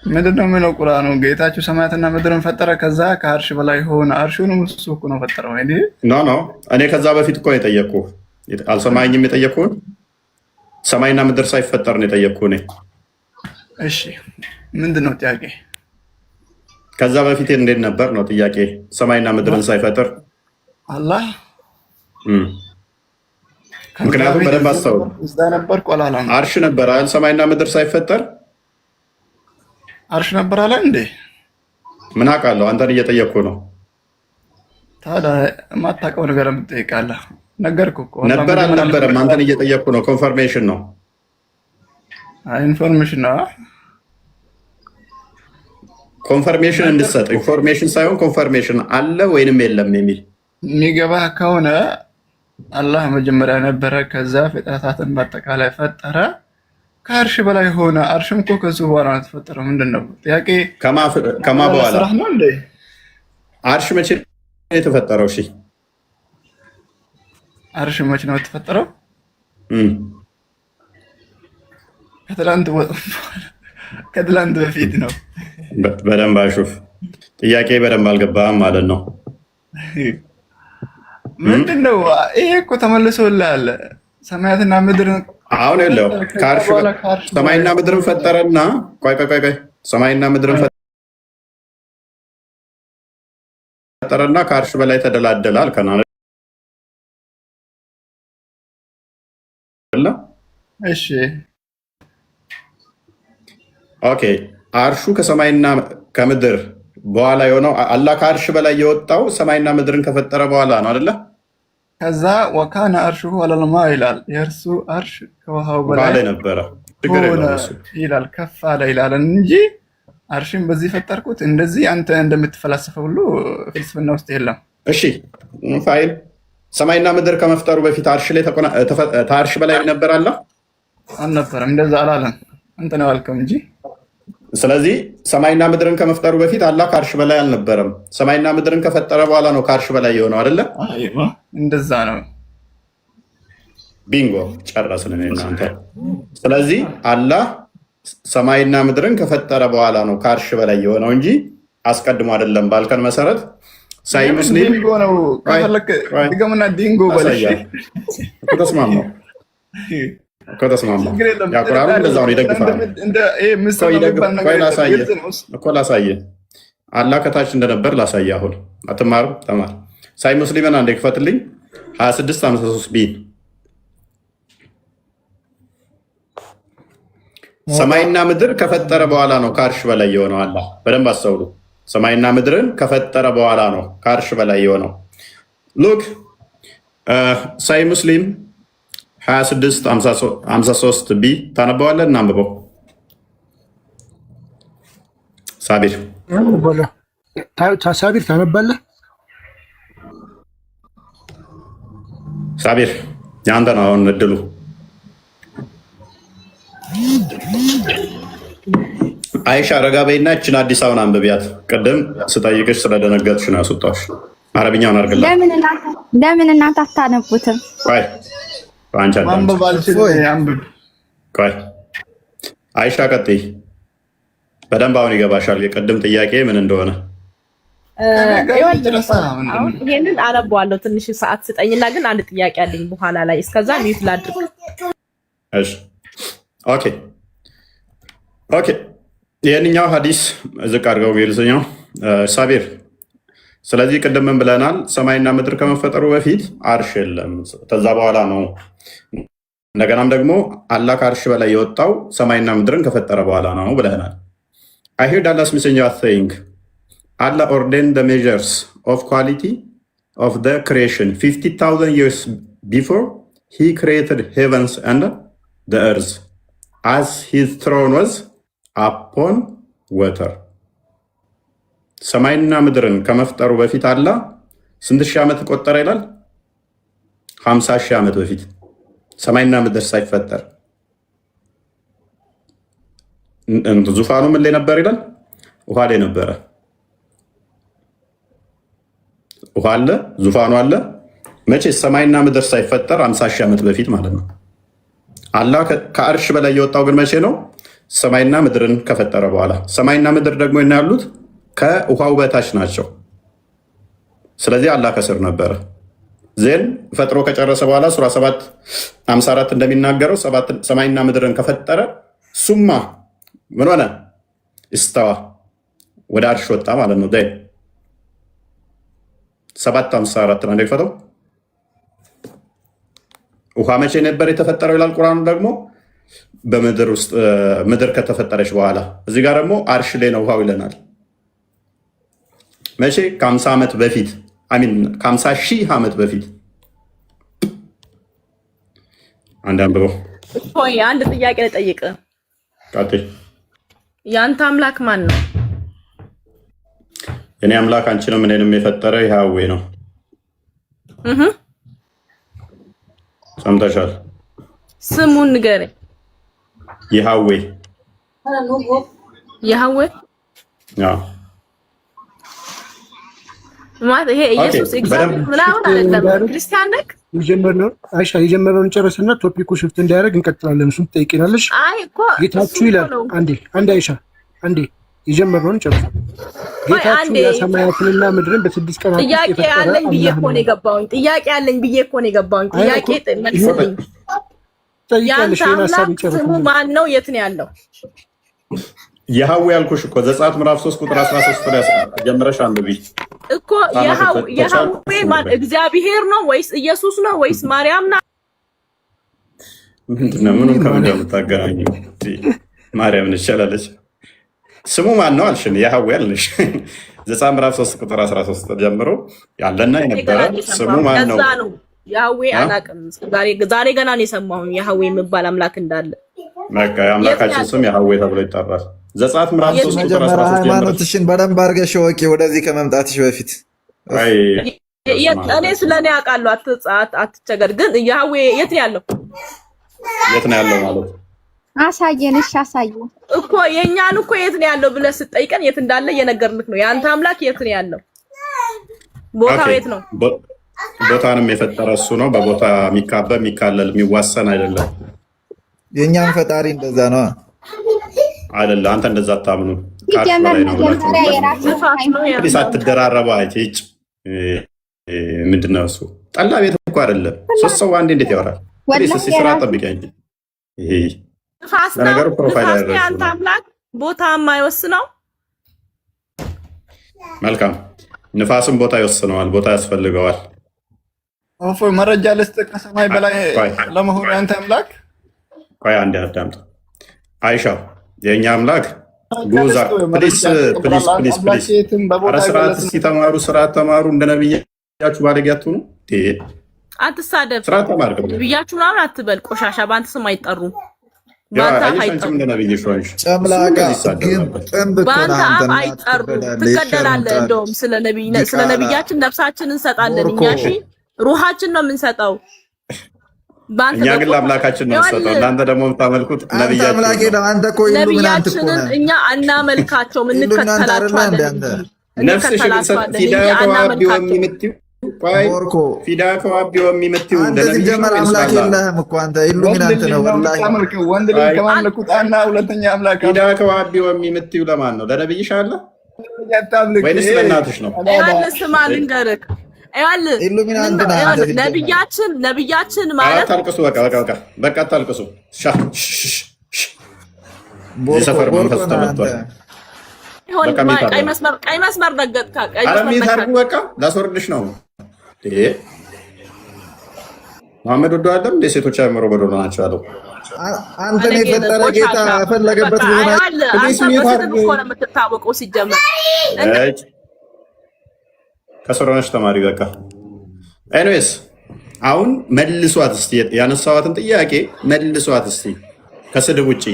ምንድነው የሚለው ቁርአኑ? ጌታችሁ ሰማያትና ምድርን ፈጠረ፣ ከዛ ከአርሽ በላይ ሆነ። አርሹንም እሱ እኮ ነው ፈጠረው። ኖ እኔ ከዛ በፊት እኮ የጠየቅኩህ አልሰማኝም? የጠየቅኩህን ሰማይና ምድር ሳይፈጠር ነው የጠየቅኩህ እኔ። እሺ ምንድነው ጥያቄ? ከዛ በፊት እንዴት ነበር ነው ጥያቄ። ሰማይና ምድርን ሳይፈጥር አላህ ምክንያቱም በደንብ አስተውል። እዛ ነበርኩ አላለም? አርሽ ነበር አይደል? ሰማይና ምድር ሳይፈጠር አርሽ ነበር አለ እንዴ? ምን አውቃለሁ? አንተን እየጠየቅኩ ነው። ታዲያ የማታውቀው ነገር የምትጠይቃለህ? ነገርኩህ እኮ ነበር አልነበረም? አንተን እየጠየቅኩ ነው። ኮንፈርሜሽን ነው። ኢንፎርሜሽን ነው። ኮንፈርሜሽን እንድትሰጥ ኢንፎርሜሽን ሳይሆን ኮንፈርሜሽን አለ ወይንም የለም የሚል የሚገባህ ከሆነ አላህ መጀመሪያ ነበረ፣ ከዛ ፍጥረታትን በአጠቃላይ ፈጠረ፣ ከአርሽ በላይ ሆነ። አርሽም እኮ ከሱ በኋላ ነው የተፈጠረው። ምንድን ነው ጥያቄ? ከማ በኋላ ነው እንዴ? አርሽ መቼ ነው የተፈጠረው? እሺ አርሽ መቼ ነው የተፈጠረው? ከትላንት በፊት ነው። በደንብ አሹፍ። ጥያቄ በደንብ አልገባህም ማለት ነው። ምንድን ነው ይሄ? እኮ ተመልሶልሃል። ሰማያትና ምድርን አሁን የለው ሰማይና ምድርን ፈጠረና፣ ቆይ ሰማይና ምድርን ፈጠረና ከአርሽ በላይ ተደላደለ አልከና። እሺ ኦኬ። አርሹ ከሰማይና ከምድር በኋላ የሆነው አላህ ከአርሽ በላይ የወጣው ሰማይና ምድርን ከፈጠረ በኋላ ነው አይደለ? ከዛ ወካነ አርሹሁ ዐለል ማ ይላል። የእርሱ አርሽ ከውሃው በላይ ነበረ ይላል፣ ከፍ አለ ይላል እንጂ አርሽን በዚህ ፈጠርኩት እንደዚህ አንተ እንደምትፈላሰፈው ሁሉ ፍልስፍና ውስጥ የለም። እሺ ፋይል ሰማይና ምድር ከመፍጠሩ በፊት አርሽ ላይ ከአርሽ በላይ ነበር አለ? አልነበረም። እንደዛ አላለም። አንተ ነው ያልከው እንጂ። ስለዚህ ሰማይና ምድርን ከመፍጠሩ በፊት አላህ ከአርሽ በላይ አልነበረም። ሰማይና ምድርን ከፈጠረ በኋላ ነው ከአርሽ በላይ የሆነው አይደለ? እንደዛ ነው። ቢንጎ ጨረስን እናንተ። ስለዚህ አላህ ሰማይና ምድርን ከፈጠረ በኋላ ነው ከአርሽ በላይ የሆነው እንጂ አስቀድሞ አይደለም ባልከን መሰረት ሳይ ሙስሊም ዲንጎ ነው። ከፈለክ ድገምና ዲንጎ በለሽ። ከተስማማው ያቁራሩ እንደዛው ነው ይደግፋል እኮ። ላሳየህ አላህ ከታች እንደነበር ላሳየህ። አሁን አትማርም? ተማር። ሳይ ሙስሊምን አንዴ ክፈትልኝ 2653 ቢ ሰማይና ምድር ከፈጠረ በኋላ ነው ከአርሽ በላይ የሆነው አላህ። በደንብ አስተውሉ። ሰማይና ምድርን ከፈጠረ በኋላ ነው ከአርሽ በላይ የሆነው። ሉክ ሳይ ሙስሊም 2653 ቢ ታነበዋለህ? እናንብበው። ሳቢር ታነባለህ? ሳቢር የአንተ ነው አሁን እድሉ። አይሻ ረጋ በይና እችን አዲስ አበባን አንብቢያት። ቅድም ስጠይቅሽ ስለደነገጥሽ ነው ያስወጣሁሽ። አረብኛውን አድርግላት። ለምን እናንተ አታነቡትም? አይሻ ቀጥይ። በደንብ አሁን ይገባሻል የቅድም ጥያቄ ምን እንደሆነ። ይሄንን አነባዋለሁ። ትንሽ ሰዓት ስጠኝና ግን አንድ ጥያቄ አለኝ በኋላ ላይ። እስከዛ ሚዩት ላድርግ። እሺ ኦኬ ይህንኛው ሀዲስ ዝቅ አድርገው እንግሊዝኛው ሳቢር። ስለዚህ ቅድም ምን ብለናል? ሰማይና ምድር ከመፈጠሩ በፊት አርሽ የለም፣ ከዛ በኋላ ነው። እንደገናም ደግሞ አላህ ከአርሽ በላይ የወጣው ሰማይና ምድርን ከፈጠረ በኋላ ነው ብለናል። I heard Allah's messenger saying, Allah ordained the measures of quality of the creation 50,000 years before he created heavens and the earth, as his throne was upon water. ሰማይና ምድርን ከመፍጠሩ በፊት አላህ ስንት ሺህ ዓመት ቆጠረ ይላል? 50 ሺህ ዓመት በፊት ሰማይና ምድር ሳይፈጠር ዙፋኑ ምን ላይ ነበር ይላል? ውሃ ላይ ነበረ። ውሃ አለ፣ ዙፋኑ አለ። መቼ? ሰማይና ምድር ሳይፈጠር 50 ሺህ ዓመት በፊት ማለት ነው። አላህ ከአርሽ በላይ የወጣው ግን መቼ ነው? ሰማይና ምድርን ከፈጠረ በኋላ። ሰማይና ምድር ደግሞ ያሉት ከውሃው በታች ናቸው። ስለዚህ አላህ ከስር ነበረ። ዜን ፈጥሮ ከጨረሰ በኋላ ሱራ 7:54 እንደሚናገረው ሰማይና ምድርን ከፈጠረ ሱማ ምን ሆነ? እስተዋ ወደ አርሽ ወጣ ማለት ነው። 7:54 ነው እንደፈተው። ውሃ መቼ ነበር የተፈጠረው ይላል ቁርአኑ ደግሞ በምድር ውስጥ ምድር ከተፈጠረች በኋላ። እዚህ ጋር ደግሞ አርሽ ላይ ነው ውሃው ይለናል። መቼ? ከ50 ዓመት በፊት አሚን ከ50 ሺህ ዓመት በፊት። አንድ አንብበው። ሆይ አንድ ጥያቄ ልጠይቅህ። ቀጥይ። ያንተ አምላክ ማን ነው? የኔ አምላክ አንቺንም እኔንም የፈጠረ ያህዌ ነው። ሰምተሻል? ስሙን ንገረኝ። ያህዌ ያህዌ ማለት ይሄ ኢየሱስ እግዚአብሔር ምናምን አይደለም። ክርስቲያን ነክ የጀመረውን ጨረስና ቶፒኩ ሽፍት እንዳያደርግ እንቀጥላለን። እሱን ትጠይቂናለሽ። አይ እኮ ጌታችሁ ይላል። አንዴ አይሻ አንዴ የጀመረውን ጨርስ። ጌታችሁ የሰማያትንና ምድርን በ6 ቀናት ጥያቄ ያለኝ ብዬ እኮ ነው የገባሁኝ። ጥያቄ መልስልኝ። ጠይቃለሽ። ሀሳብ ይጨርስ። ስሙ ማን ነው? የት ነው ያለው? ያህዌ ያልኩሽ እኮ ዘጸአት ምዕራፍ 3 ቁጥር 13 ላይ ጀምረሽ አንብቢ እኮ። ያህዌ ማን? እግዚአብሔር ነው ወይስ ኢየሱስ ነው ወይስ ማርያም ናት? ምንድነው? ምንም ከምን እንደምታገናኙ ማርያም ነች ይቻላለች። ስሙ ማን ነው አልሽን? ያህዌ አልሽ። ዘጸአት ምዕራፍ 3 ቁጥር 13 ጀምሮ ያለና የነበረ ስሙ ማን ነው? ያህዌ አላውቅም። ዛሬ ገና ነው የሰማሁኝ ያህዌ የሚባል አምላክ እንዳለ። በቃ የአምላካችን ስም ያህዌ ተብሎ ይጠራል። ዘጸአት ምዕራፍ 3 ቁጥር 13 ሃይማኖትሽን በደንብ አድርገሽ ወቂ፣ ወደዚህ ከመምጣትሽ በፊት። እኔ ስለኔ አውቃለሁ፣ አትቸገር። ግን ያህዌ የት ነው ያለው? የት ነው ያለው ማለት አሳየን። እሺ አሳየን እኮ የኛን እኮ የት ነው ያለው ብለህ ስትጠይቀን የት እንዳለ እየነገርንክ ነው። የአንተ አምላክ የት ነው ያለው? ቦታው የት ነው? ቦታንም የፈጠረ እሱ ነው። በቦታ የሚካበብ የሚካለል የሚዋሰን አይደለም። የእኛም ፈጣሪ እንደዛ ነው አይደለ? አንተ እንደዛ አታምኑ። ሳትደራረበ አይቴጭ ምንድነው እሱ? ጠላ ቤት እኮ አይደለም። 3 ሰው አንዴ እንዴት ያወራል? ስራ ጠብቀኝ። ይሄ ለነገሩ ፕሮፋይል ያደረገ አንተ አምላክ ቦታ የማይወስነው። መልካም። ንፋስም ቦታ ይወስነዋል፣ ቦታ ያስፈልገዋል። መረጃ ልስጥህ። ከሰማይ በላይ ለመሆኑ ያንተ አምላክ ቆይ አንዴ አዳምጥ። አይሻ የእኛ አምላክ ጉዛ ፕሊስ ስርዓት ሲተማሩ ስርዓት ተማሩ። እንደ ነብያችሁ ባለጌ አትሁኑ። አትሳደብ። ስርዓት ተማር። ነብያችሁ ምናምን አትበል። ቆሻሻ በአንተ ስም አይጠሩም። በአንተ አይጠሩም። እንደ ነብይ ሾንሽ ጨምላቃ በአንተ አፍ አይጠሩም። ትገደላለህ። እንደውም ስለ ነብያችን ነፍሳችንን እንሰጣለን እኛ። እሺ ሩሃችን ነው የምንሰጠው። እኛ ግን ለአምላካችን ነው የምንሰጠው። እናንተ ደግሞ የምታመልኩት ነብያችንን እኛ አናመልካቸውም፣ እንከተላቸዋለን። ነፍስሽ ፊዳ ከዋቢ የምትይው ፊዳ ከዋቢ የምትይው ሲጀመር አምላክ የለህም እኮ አንተ ኢሉሚናንት ነው። ወንድ ልጅ ከማምለኩት አና ሁለተኛ አምላክ ፊዳ ከዋቢ የምትይው ለማን ነው? ለነብይሽ አለ ወይንስ ለእናትሽ ነው? ስማ ልንገርህ፣ ነብያችን ማለት አታልቅሱ። በቃ አታልቅሱ። የሰፈር መንፈስ ተመቷል። ቀይ መስመር ረገጥካ። በቃ ላስወርድሽ ነው። መሐመድ ወዶ አይደለም እንደ ሴቶች አእምሮ በዶሎ ናቸው አለው። አንተን የፈጠረ ጌታ ፈለገበት ሆነ የምትታወቀው ሲጀመር ከሰሮነሽ ተማሪ በቃ ኤኒዌይስ አሁን መልሷት እስቲ ያነሳዋትን ጥያቄ መልሷት እስቲ ከስድብ ውጪ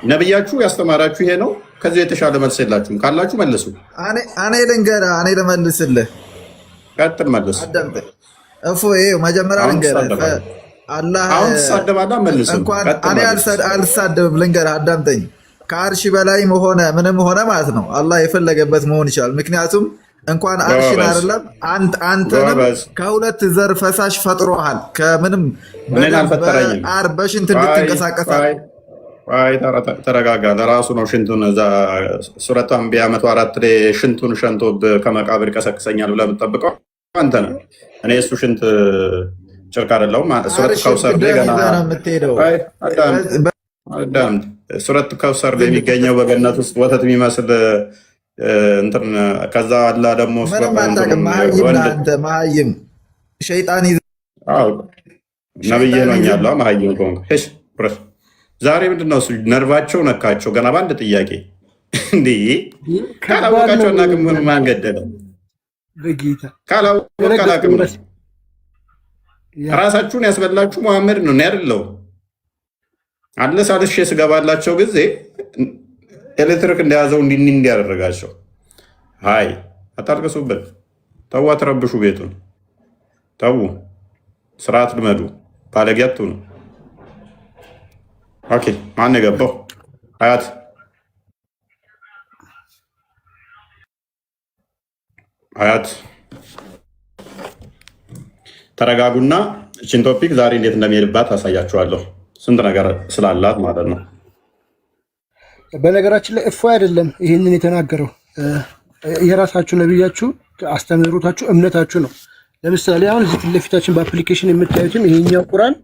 ነብያችሁ ያስተማራችሁ ይሄ ነው። ከዚህ የተሻለ መልስ የላችሁም። ካላችሁ መልሱ። እኔ ልንገርህ፣ እኔ ልመልስልህ። ቀጥል መልስ። ይኸው መጀመሪያ ልንገርህ፣ አላህ አሁን ትሳደባለህ። መልስም እንኳን እኔ አልሳደብም። ልንገርህ፣ አዳምጠኝ። ከአርሽ በላይም ሆነ ምንም ሆነ ማለት ነው አላህ የፈለገበት መሆን ይችላል። ምክንያቱም እንኳን አርሽን አይደለም አንተንም ከሁለት ዘር ፈሳሽ ፈጥሮሃል። ከምንም በሽንት እንድትንቀሳቀስ ተረጋጋ። ለራሱ ነው ሽንቱን እዛ ሱረቱ አንቢያ 104 ላይ ሽንቱን ሸንቶ ከመቃብር ይቀሰቅሰኛል ብለህ የምትጠብቀው አንተ ነህ። እኔ እሱ ሽንት ጭርቅ አይደለሁም። ሱረቱ ከውሰር ላይ ገና ሱረቱ ከውሰር ላይ የሚገኘው በገነት ውስጥ ወተት የሚመስል እንትን ከዛ አላ ደግሞ መሀይም ሸይጣን ነብይ ነው ያለው መሀይም ከሆንክ ዛሬ ምንድን ነው እሱ ነርቫቸው ነካቸው። ገና በአንድ ጥያቄ እንዲህ ካላወቃቸው እናቅም። ማን ገደለ? ካላወቅ አላቅም። ራሳችሁን ያስበላችሁ መሐመድ ነው ያደለው አለ ሳልሽ ስገባላቸው ጊዜ ኤሌክትሪክ እንደያዘው እንዲያደረጋቸው አይ አታልቅሱበት። ተው፣ አትረብሹ ቤቱን። ተው፣ ስርዓት ልመዱ። ባለጌቱ ነው። ኦኬ፣ ማን የገባው? አያት ተረጋጉና እችን ቶፒክ ዛሬ እንዴት እንደሚሄድባት አሳያችኋለሁ። ስንት ነገር ስላላት ማለት ነው። በነገራችን ላይ እፎይ አይደለም ይህንን የተናገረው የራሳችሁ ነብያችሁ አስተምህሮታችሁ እምነታችሁ ነው። ለምሳሌ አሁን እዚህ ፊት ለፊታችን በአፕሊኬሽን የምታዩትም ይሄኛው ቁርአን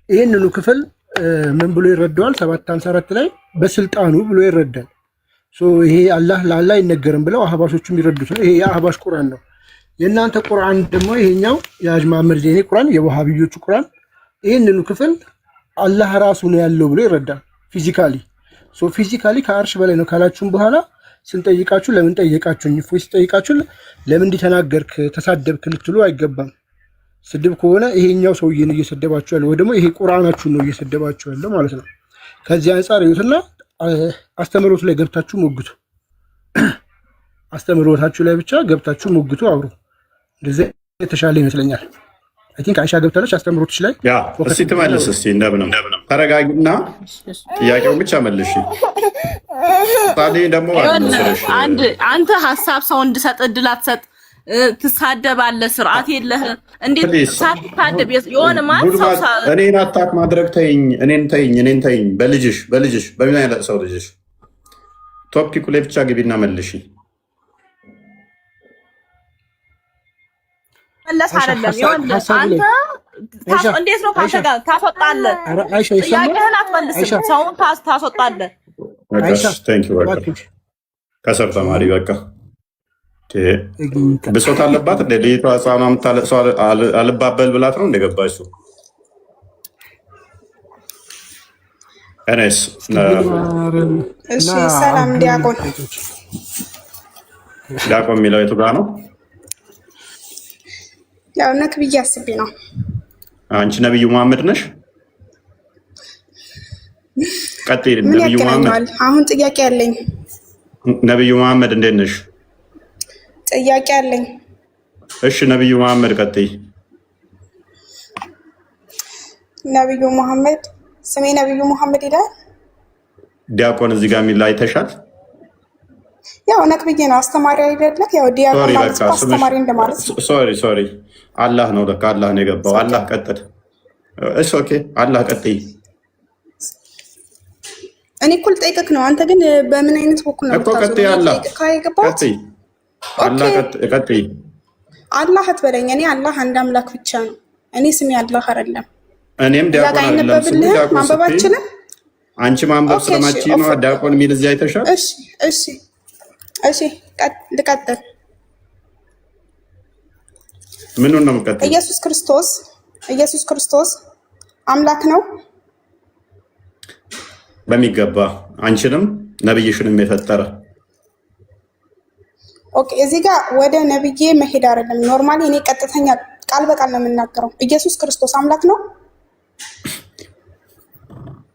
ይህንኑ ክፍል ምን ብሎ ይረዳዋል? 754 ላይ በስልጣኑ ብሎ ይረዳል። ይሄ አላህ ለአላህ አይነገርም ብለው አህባሾቹ የሚረዱት ነው። ይሄ የአህባሽ ቁርአን ነው። የእናንተ ቁርአን ደግሞ ይሄኛው የሀጅ መሐመድ ዜኔ ቁርአን፣ የዋሃብዮቹ ቁርአን ይህንኑ ክፍል አላህ ራሱ ነው ያለው ብሎ ይረዳል። ፊዚካሊ ከአርሽ በላይ ነው ካላችሁም በኋላ ስንጠይቃችሁ ለምን ጠየቃችሁኝ? እፎይ ሲጠይቃችሁ ለምን እንዲተናገርክ ተሳደብክ ልትሉ አይገባም። ስድብ ከሆነ ይሄኛው ሰውዬ ነው እየሰደባችሁ ያለው፣ ወይ ደግሞ ይሄ ቁርአናችሁን ነው እየሰደባችሁ ያለው ማለት ነው። ከዚህ አንጻር ይሁትና አስተምሮቱ ላይ ገብታችሁ ሞግቱ። አስተምሮታችሁ ላይ ብቻ ገብታችሁ ሞግቱ፣ አብሩ። እንደዚህ የተሻለ ይመስለኛል። አይ ቲንክ አይሻ ገብታለች አስተምሮትሽ ላይ። እስቲ ትመልስ። እስቲ እንደምንም ተረጋጊና ጥያቄውን ብቻ መልሽ። ታዲያ ደግሞ አንተ ሀሳብ ሰው እንድሰጥ እድል አትሰጥ፣ ትሳደባለህ፣ ስርዓት የለህ። እንዴት ሳትሳደብ የሆነ ማለት ሰው እኔን አታክ ማድረግ ተይኝ፣ እኔን ተይኝ። በልጅሽ በምን አይነት ሰው ልጅሽ ቶፒኩ ላይ ብቻ ግቢና መልሽ። መለስ አይደለም ይኸውልህ፣ አንተ እንዴት ነው ካንተ ጋር ታስወጣለህ? ጥያቄህን አትመልስም፣ ሰውን ታስወጣለህ። ከሰር ተማሪ በቃ ብሶት አለባት እንደ ልጅቷ ህፃኗ የምታለቅሰው አልባበል ብላት ነው እንደገባችው። እኔስ ሰላም ዲያቆን የሚለው የቱ ጋር ነው? ያው ነክ ብዬ አስቤ ነው። አንቺ ነብዩ መሐመድ ነሽ? ቀጥይ። ነብዩ መሐመድ አሁን ጥያቄ አለኝ። ነብዩ መሐመድ እንዴት ነሽ? ጥያቄ አለኝ። እሺ ነብዩ መሐመድ ቀጥይ። ነብዩ መሐመድ ስሜ ነብዩ መሐመድ ይላል። ዲያቆን እዚህ ጋር የሚል አይተሻል? ያው ነክ ብዬ ነው። አስተማሪ አይደለም። ያው ዲያቆን ማለት አስተማሪ እንደማለት ነው። ሶሪ አላህ ነው ለካ አላህ ነው የገባው። አላህ ቀጥል። እሺ ኦኬ አላህ ቀጥይ። እኔ እኮ ልጠይቅህ ነው። አንተ ግን በምን አይነት በኩል ነው እኮ ቀጥይ? አላህ ቀጥይ። አላህ ቀጥይ። አላህ አትበለኝ። እኔ አላህ አንድ አምላክ ብቻ ነው። እኔ ስሜ አላህ አይደለም። እኔም ዲያቆን አይደለም። ማንበብ አልችልም። አንቺ ማንበብ ስለማቺ ነው ዲያቆን የሚል እዚህ አይተሻል? እሺ ልቀጥል። ምኑን ነው የምቀጥል? ኢየሱስ ክርስቶስ አምላክ ነው በሚገባ አንቺንም ነብይሽንም የፈጠረ። ኦኬ፣ እዚህ ጋር ወደ ነብዬ መሄድ አይደለም። ኖርማሊ እኔ ቀጥተኛ ቃል በቃል ነው የምናገረው። ኢየሱስ ክርስቶስ አምላክ ነው።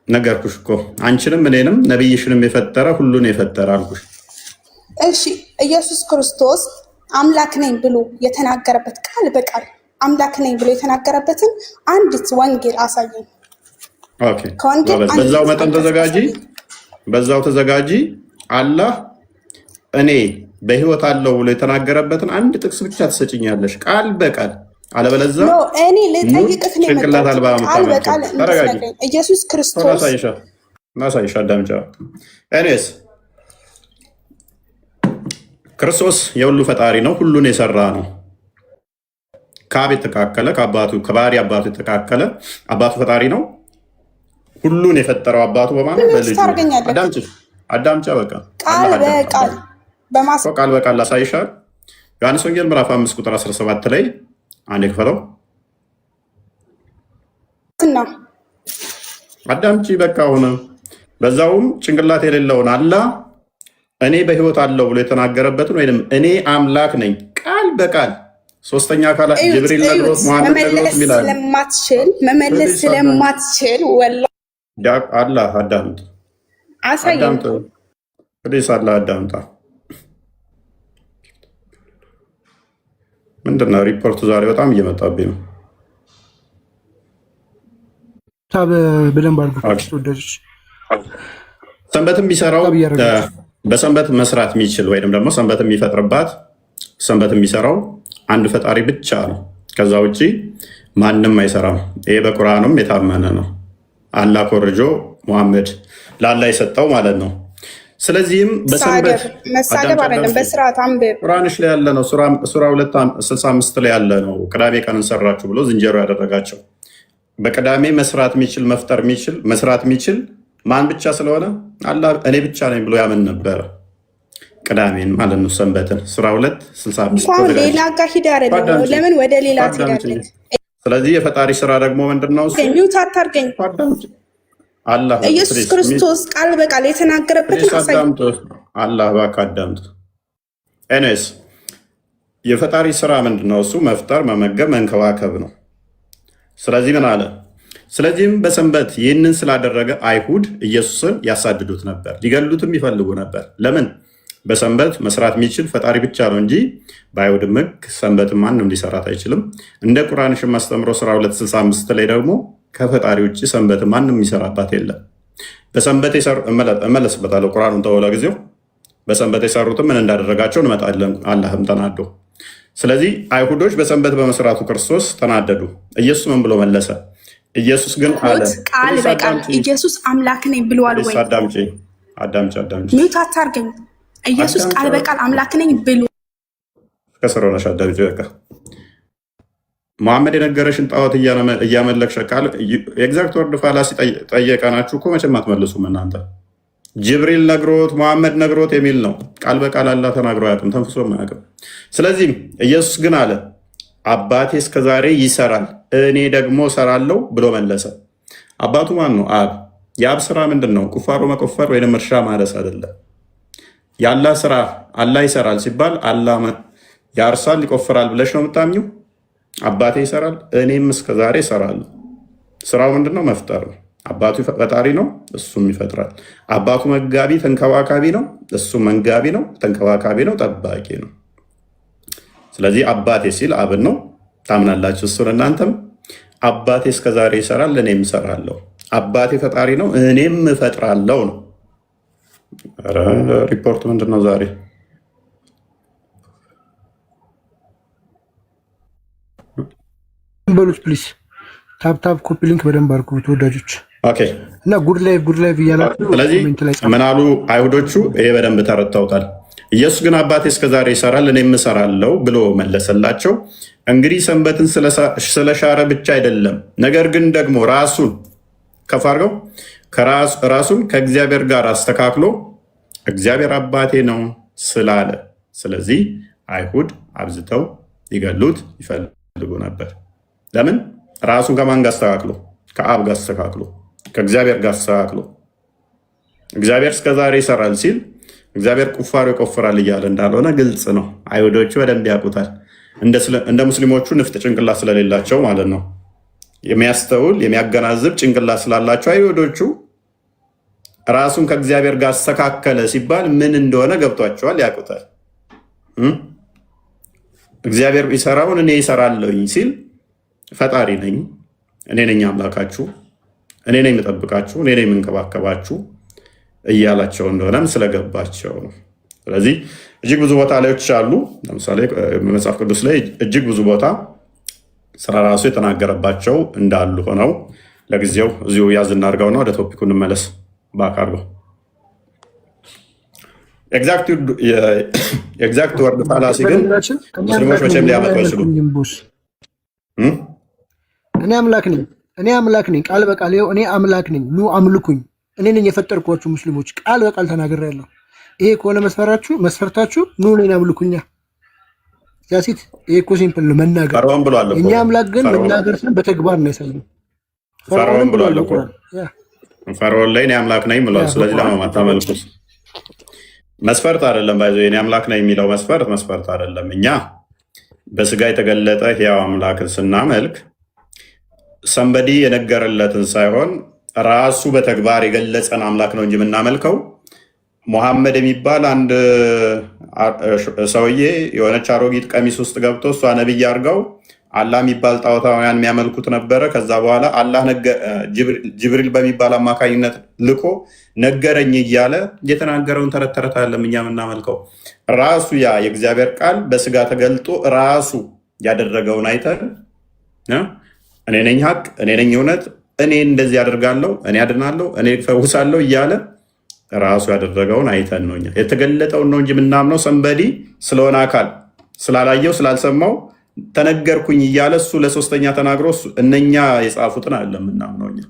ነገርኩሽ እኮ አንቺንም እኔንም ነብይሽንም የፈጠረ ሁሉን የፈጠረ አልኩሽ። እሺ፣ ኢየሱስ ክርስቶስ አምላክ ነኝ ብሎ የተናገረበት ቃል በቃል አምላክ ነኝ ብሎ የተናገረበትን አንዲት ወንጌል አሳየኝ። ኦኬ፣ በዛው መጠን ተዘጋጂ። አላህ እኔ በህይወት አለው ብሎ የተናገረበትን አንድ ጥቅስ ብቻ ትሰጭኛለሽ ቃል በቃል። አለበለዚያ እኔ ልጠይቅህ ነው የመጣሁት ቃል በቃል እንድትነግረኝ። ኢየሱስ ክርስቶስ ናሳይሻ አዳምጫ። እኔስ ክርስቶስ የሁሉ ፈጣሪ ነው፣ ሁሉን የሰራ ነው። ከአብ የተካከለ ከባህሪ አባቱ የተካከለ አባቱ ፈጣሪ ነው። ሁሉን የፈጠረው አባቱ በማለት በልጁ አዳምጫ። በቃ ቃል በቃል ላሳይሻል። ዮሐንስ ወንጌል ምዕራፍ 5 ቁጥር 17 ላይ አንድ ክፈለው። አዳምጪ በቃ ሆነ። በዛውም ጭንቅላት የሌለውን አላህ እኔ በህይወት አለው ብሎ የተናገረበትን ወይም እኔ አምላክ ነኝ ቃል በቃል ሶስተኛ አካላት ጅብሪል ነግሮት መሐመድ ነግሮት ይላል። መመለስ ስለማትችል ወላሂ አላህ አዳምጥ ፕሊስ አላህ አዳምጣ። ምንድነው ሪፖርቱ ዛሬ በጣም እየመጣብኝ ነው። በደንብ አድርጎ ተወዳጆች ሰንበት የሚሰራው በሰንበት መስራት የሚችል ወይም ደግሞ ሰንበት የሚፈጥርባት ሰንበት የሚሰራው አንድ ፈጣሪ ብቻ ነው። ከዛ ውጭ ማንም አይሰራም። ይሄ በቁርአኑም የታመነ ነው። አላህ ኮርጆ ሙሐመድ ለአላህ የሰጠው ማለት ነው። ስለዚህም በሰንበት መሳደብ አይደለም፣ በስርዓት አንብብ። ቁርአንሽ ላይ ያለ ነው። ሱራ 265 ላይ ያለ ነው። ቅዳሜ ቀን እንሰራችሁ ብሎ ዝንጀሮ ያደረጋቸው በቅዳሜ መስራት የሚችል መፍጠር የሚችል መስራት የሚችል ማን ብቻ ስለሆነ አላህ እኔ ብቻ ነኝ ብሎ ያምን ነበረ። ቅዳሜን ማለት ነው ሰንበትን። ሱራ 265 ሌላ ጋር ሂድ አይደለም። ለምን ወደ ሌላ ትሄዳለህ? ስለዚህ የፈጣሪ ስራ ደግሞ ምንድነው? ሚውት አታርገኝ። አላህ ኢየሱስ ክርስቶስ ቃል በቃል የተናገረበትን አሳይቶ አላህ እባክህ አዳምጥ። ኤኔስ የፈጣሪ ስራ ምንድነው? እሱ መፍጠር፣ መመገብ፣ መንከባከብ ነው። ስለዚህ ምን አለ? ስለዚህም በሰንበት ይህንን ስላደረገ አይሁድ ኢየሱስን ያሳድዱት ነበር፣ ሊገሉትም ይፈልጉ ነበር። ለምን? በሰንበት መስራት የሚችል ፈጣሪ ብቻ ነው እንጂ በአይሁድም ሕግ ሰንበትን ማንም ሊሰራት አይችልም። እንደ ቁርአንሽም አስተምሮ ሱራ 265 ላይ ደግሞ ከፈጣሪ ውጭ ሰንበትን ማንም የሚሰራባት የለም። በሰንበት እመለስበታለሁ። ቁርአኑን ተወላ ጊዜው በሰንበት የሰሩትም ምን እንዳደረጋቸው እንመጣለን። አላህም ተናዶ። ስለዚህ አይሁዶች በሰንበት በመስራቱ ክርስቶስ ተናደዱ። ኢየሱስ ምን ብሎ መለሰ? ኢየሱስ ግን አለ ቃል በቃል ኢየሱስ አምላክ ነኝ ብሏል ወይ? አዳምጪ ሚውት አታርገኝ። ኢየሱስ ቃል በቃል አምላክ ነኝ ብሎ ከስር ሆነሽ አዳምጪ። በቃ መሐመድ የነገረሽን ጣዖት እያመለክሽ ቃል የኤግዛክት ወርድ ፋላሲ ጠየቀናችሁ እኮ መቼም አትመልሱም እናንተ። ጅብሪል ነግሮት መሐመድ ነግሮት የሚል ነው። ቃል በቃል አላህ ተናግሮ አያውቅም፣ ተንፍሶ አያውቅም። ስለዚህም ኢየሱስ ግን አለ አባቴ እስከዛሬ ይሰራል እኔ ደግሞ እሰራለሁ ብሎ መለሰ። አባቱ ማን ነው? አብ። የአብ ስራ ምንድን ነው? ቁፋሮ መቆፈር ወይም እርሻ ማረስ አይደለም። የአላህ ስራ አላህ ይሰራል ሲባል አላህ ያርሳል ይቆፍራል ብለሽ ነው የምታምኚው? አባቴ ይሰራል እኔም እስከዛሬ እሰራለሁ። ስራው ምንድን ነው? መፍጠር ነው። አባቱ ፈጣሪ ነው፣ እሱም ይፈጥራል። አባቱ መጋቢ ተንከባካቢ ነው፣ እሱም መንጋቢ ነው፣ ተንከባካቢ ነው፣ ጠባቂ ነው። ስለዚህ አባቴ ሲል አብን ነው። ታምናላችሁ እሱን እናንተም። አባቴ እስከዛሬ ይሰራል እኔም እሰራለሁ። አባቴ ፈጣሪ ነው እኔም እፈጥራለሁ ነው። ሪፖርት ምንድን ነው ዛሬ? በሉት ፕሊስ። ታፕታፕ ኮፒ ሊንክ በደንብ አድርጉ ተወዳጆች። እና ጉድ ላይቭ እያላችሁ። ስለዚህ ምን አሉ አይሁዶቹ? ይሄ በደንብ ተረድተውታል። ኢየሱስ ግን አባቴ እስከዛሬ ይሰራል እኔም እሰራለሁ ብሎ መለሰላቸው። እንግዲህ ሰንበትን ስለሻረ ብቻ አይደለም፣ ነገር ግን ደግሞ ራሱን ከፍ አድርገው ራሱን ከእግዚአብሔር ጋር አስተካክሎ እግዚአብሔር አባቴ ነው ስላለ፣ ስለዚህ አይሁድ አብዝተው ሊገሉት ይፈልጉ ነበር። ለምን? ራሱን ከማን ጋር አስተካክሎ? ከአብ ጋር አስተካክሎ፣ ከእግዚአብሔር ጋር አስተካክሎ። እግዚአብሔር እስከዛሬ ይሰራል ሲል እግዚአብሔር ቁፋሮ ይቆፍራል እያለ እንዳልሆነ ግልጽ ነው። አይሁዶቹ በደንብ ያውቁታል። እንደ ሙስሊሞቹ ንፍጥ ጭንቅላት ስለሌላቸው ማለት ነው። የሚያስተውል የሚያገናዝብ ጭንቅላት ስላላቸው አይሁዶቹ ራሱን ከእግዚአብሔር ጋር አስተካከለ ሲባል ምን እንደሆነ ገብቷቸዋል፣ ያውቁታል። እግዚአብሔር ይሰራውን እኔ ይሰራለሁኝ ሲል ፈጣሪ ነኝ፣ እኔ ነኝ አምላካችሁ፣ እኔ ነኝ የምጠብቃችሁ፣ እኔ ነኝ የምንከባከባችሁ እያላቸው እንደሆነም ስለገባቸው ነው። ስለዚህ እጅግ ብዙ ቦታ ላዮች አሉ። ለምሳሌ መጽሐፍ ቅዱስ ላይ እጅግ ብዙ ቦታ ስራ ራሱ የተናገረባቸው እንዳሉ ሆነው ለጊዜው እዚሁ ያዝ እናድርገውና ወደ ቶፒኩ እንመለስ። ባካርገው ኤግዛክት ወርድ ፋላሲ ግን ሙስሊሞች መቼም ሊያመጡ አይችሉም። እኔ አምላክ ነኝ ቃል በቃል ይኸው እኔ አምላክ ነኝ ኑ አምልኩኝ፣ እኔ ነኝ የፈጠርኳችሁ ሙስሊሞች ቃል በቃል ተናግሬያለሁ። ይሄ ከሆነ መስፈርታችሁ ኑ እኔን አምልኩኛ። ያሲት ይሄ እኮ ሲምፕል ነው መናገር። እኛ አምላክ ግን መናገር ስን በተግባር ነው ያሳየው። ፈርዖን ብሏል እኮ ፈርዖን ላይ እኔ አምላክ ነኝ ብሏል። ስለዚህ ለማታመልኩት መስፈርት አይደለም ባይዞ የኔ አምላክ ነኝ የሚለው መስፈርት አይደለም። እኛ በስጋ የተገለጠ ሕያው አምላክን ስናመልክ ሰንበዲ የነገረለትን ሳይሆን ራሱ በተግባር የገለጸን አምላክ ነው እንጂ የምናመልከው ሙሐመድ የሚባል አንድ ሰውዬ የሆነች አሮጊት ቀሚስ ውስጥ ገብቶ እሷ ነብይ አድርገው አላህ የሚባል ጣዖታውያን የሚያመልኩት ነበረ። ከዛ በኋላ አላህ ጅብሪል በሚባል አማካኝነት ልኮ ነገረኝ እያለ የተናገረውን ተረት ተረት አይደለም እኛ የምናመልከው። ራሱ ያ የእግዚአብሔር ቃል በስጋ ተገልጦ ራሱ ያደረገውን አይተን እኔ ነኝ ሀቅ፣ እኔ ነኝ እውነት፣ እኔ እንደዚህ ያደርጋለሁ፣ እኔ አድናለሁ፣ እኔ ፈውሳለሁ እያለ ራሱ ያደረገውን አይተን ነው እኛ የተገለጠውን ነው እንጂ የምናምነው ሰንበዲ ስለሆነ አካል ስላላየው ስላልሰማው ተነገርኩኝ እያለ እሱ ለሶስተኛ ተናግሮ እነኛ የጻፉትን አይደለም የምናምነው እኛ።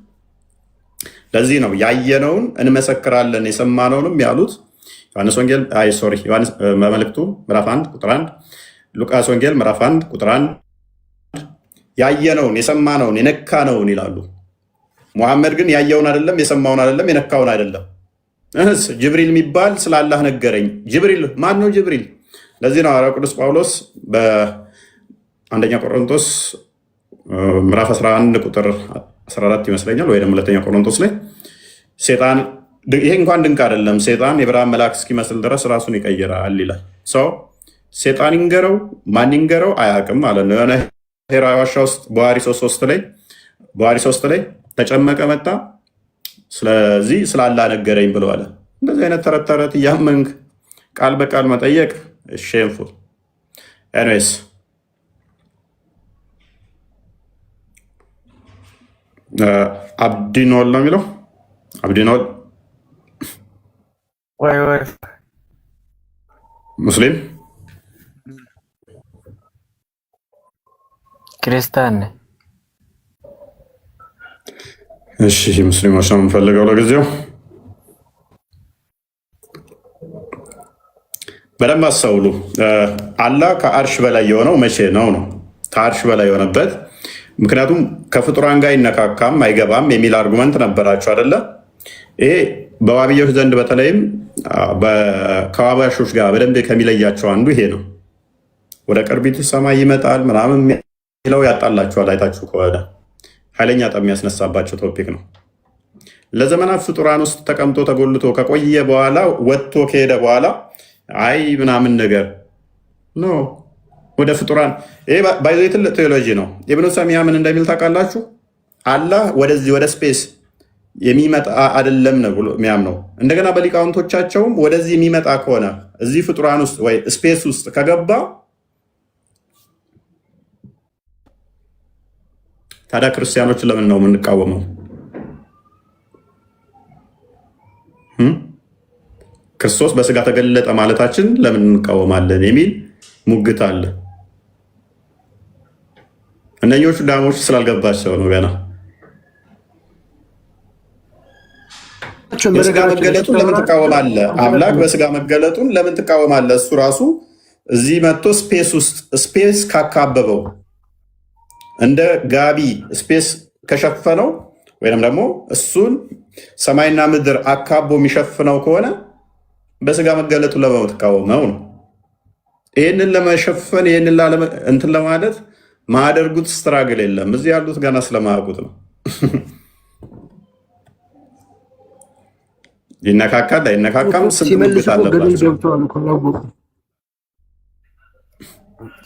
ለዚህ ነው ያየነውን እንመሰክራለን የሰማነውንም ያሉት ዮሐንስ ወንጌል መልእክቱ ምዕራፍ 1 ቁጥር 1፣ ሉቃስ ወንጌል ምዕራፍ 1 ቁጥር 1 ያየነውን የሰማነውን የነካነውን ይላሉ። ሙሐመድ ግን ያየውን አይደለም የሰማውን አይደለም የነካውን አይደለም። ጅብሪል የሚባል ስለ አላህ ነገረኝ። ጅብሪል ማን ነው? ጅብሪል። ለዚህ ነው ሐዋርያው ቅዱስ ጳውሎስ በአንደኛ ቆሮንቶስ ምዕራፍ 11 ቁጥር 14 ይመስለኛል ወይ ደግሞ ሁለተኛ ቆሮንቶስ ላይ ሴጣን ይሄ እንኳን ድንቅ አይደለም፣ ሴጣን የብርሃን መልአክ እስኪመስል ድረስ ራሱን ይቀይራል ይላል። ሰው ሴጣን ይንገረው ማን ይንገረው አያውቅም ማለት ነው። የሆነ ሄራዊ ዋሻ ውስጥ በዋሪ 3 ላይ ተጨመቀ መጣ፣ ስለዚህ ስላላ ነገረኝ ብሎ አለ። እንደዚህ አይነት ተረት ተረት እያመንክ ቃል በቃል መጠየቅ ሼምፉል። ኤኒዌይስ አብዲኖል ነው የሚለው አብዲኖል ሙስሊም ክርስቲያን። እሺ ሙስሊሞች ነው የምንፈልገው ለጊዜው። በደንብ አስተውሉ። አላህ ከአርሽ በላይ የሆነው መቼ ነው? ከአርሽ በላይ የሆነበት ምክንያቱም ከፍጡራን ጋር አይነካካም አይገባም የሚል አርጉመንት ነበራቸው አይደለ? ይሄ በዋብዮች ዘንድ በተለይም ከዋባሾች ጋር በደንብ ከሚለያቸው አንዱ ይሄ ነው። ወደ ቅርቢቱ ሰማይ ይመጣል ምናምን የሚለው ያጣላቸዋል። አይታችሁ ከሆነ ኃይለኛ ጠብ የሚያስነሳባቸው ቶፒክ ነው። ለዘመናት ፍጡራን ውስጥ ተቀምጦ ተጎልቶ ከቆየ በኋላ ወጥቶ ከሄደ በኋላ አይ ምናምን ነገር ኖ ወደ ፍጡራን ይሄ ባይዘ ትልቅ ቴዎሎጂ ነው። ኢብኑ ሰሚያ ምን እንደሚል ታውቃላችሁ? አላህ ወደዚህ ወደ ስፔስ የሚመጣ አይደለም ነው ብሎ የሚያምነው። እንደገና በሊቃውንቶቻቸውም ወደዚህ የሚመጣ ከሆነ እዚህ ፍጡራን ውስጥ ወይ ስፔስ ውስጥ ከገባ ታዲያ ክርስቲያኖች ለምን ነው የምንቃወመው? ክርስቶስ በስጋ ተገለጠ ማለታችን ለምን እንቃወማለን የሚል ሙግት አለ። እነኞቹ ዳሞች ስላልገባቸው ነው ገና። የስጋ መገለጡን ለምን ትቃወማለህ? አምላክ በስጋ መገለጡን ለምን ትቃወማለህ? እሱ ራሱ እዚህ መጥቶ ስፔስ ውስጥ ስፔስ ካካበበው እንደ ጋቢ ስፔስ ከሸፈነው ወይም ደግሞ እሱን ሰማይና ምድር አካቦ የሚሸፍነው ከሆነ በስጋ መገለጡ ለምን ትቃወመው ነው? ይህንን ለመሸፈን ይህንን እንትን ለማለት ማያደርጉት ስትራግል የለም። እዚህ ያሉት ገና ስለማያውቁት ነው። ይነካካል አይነካካም ስንት አለባቸው።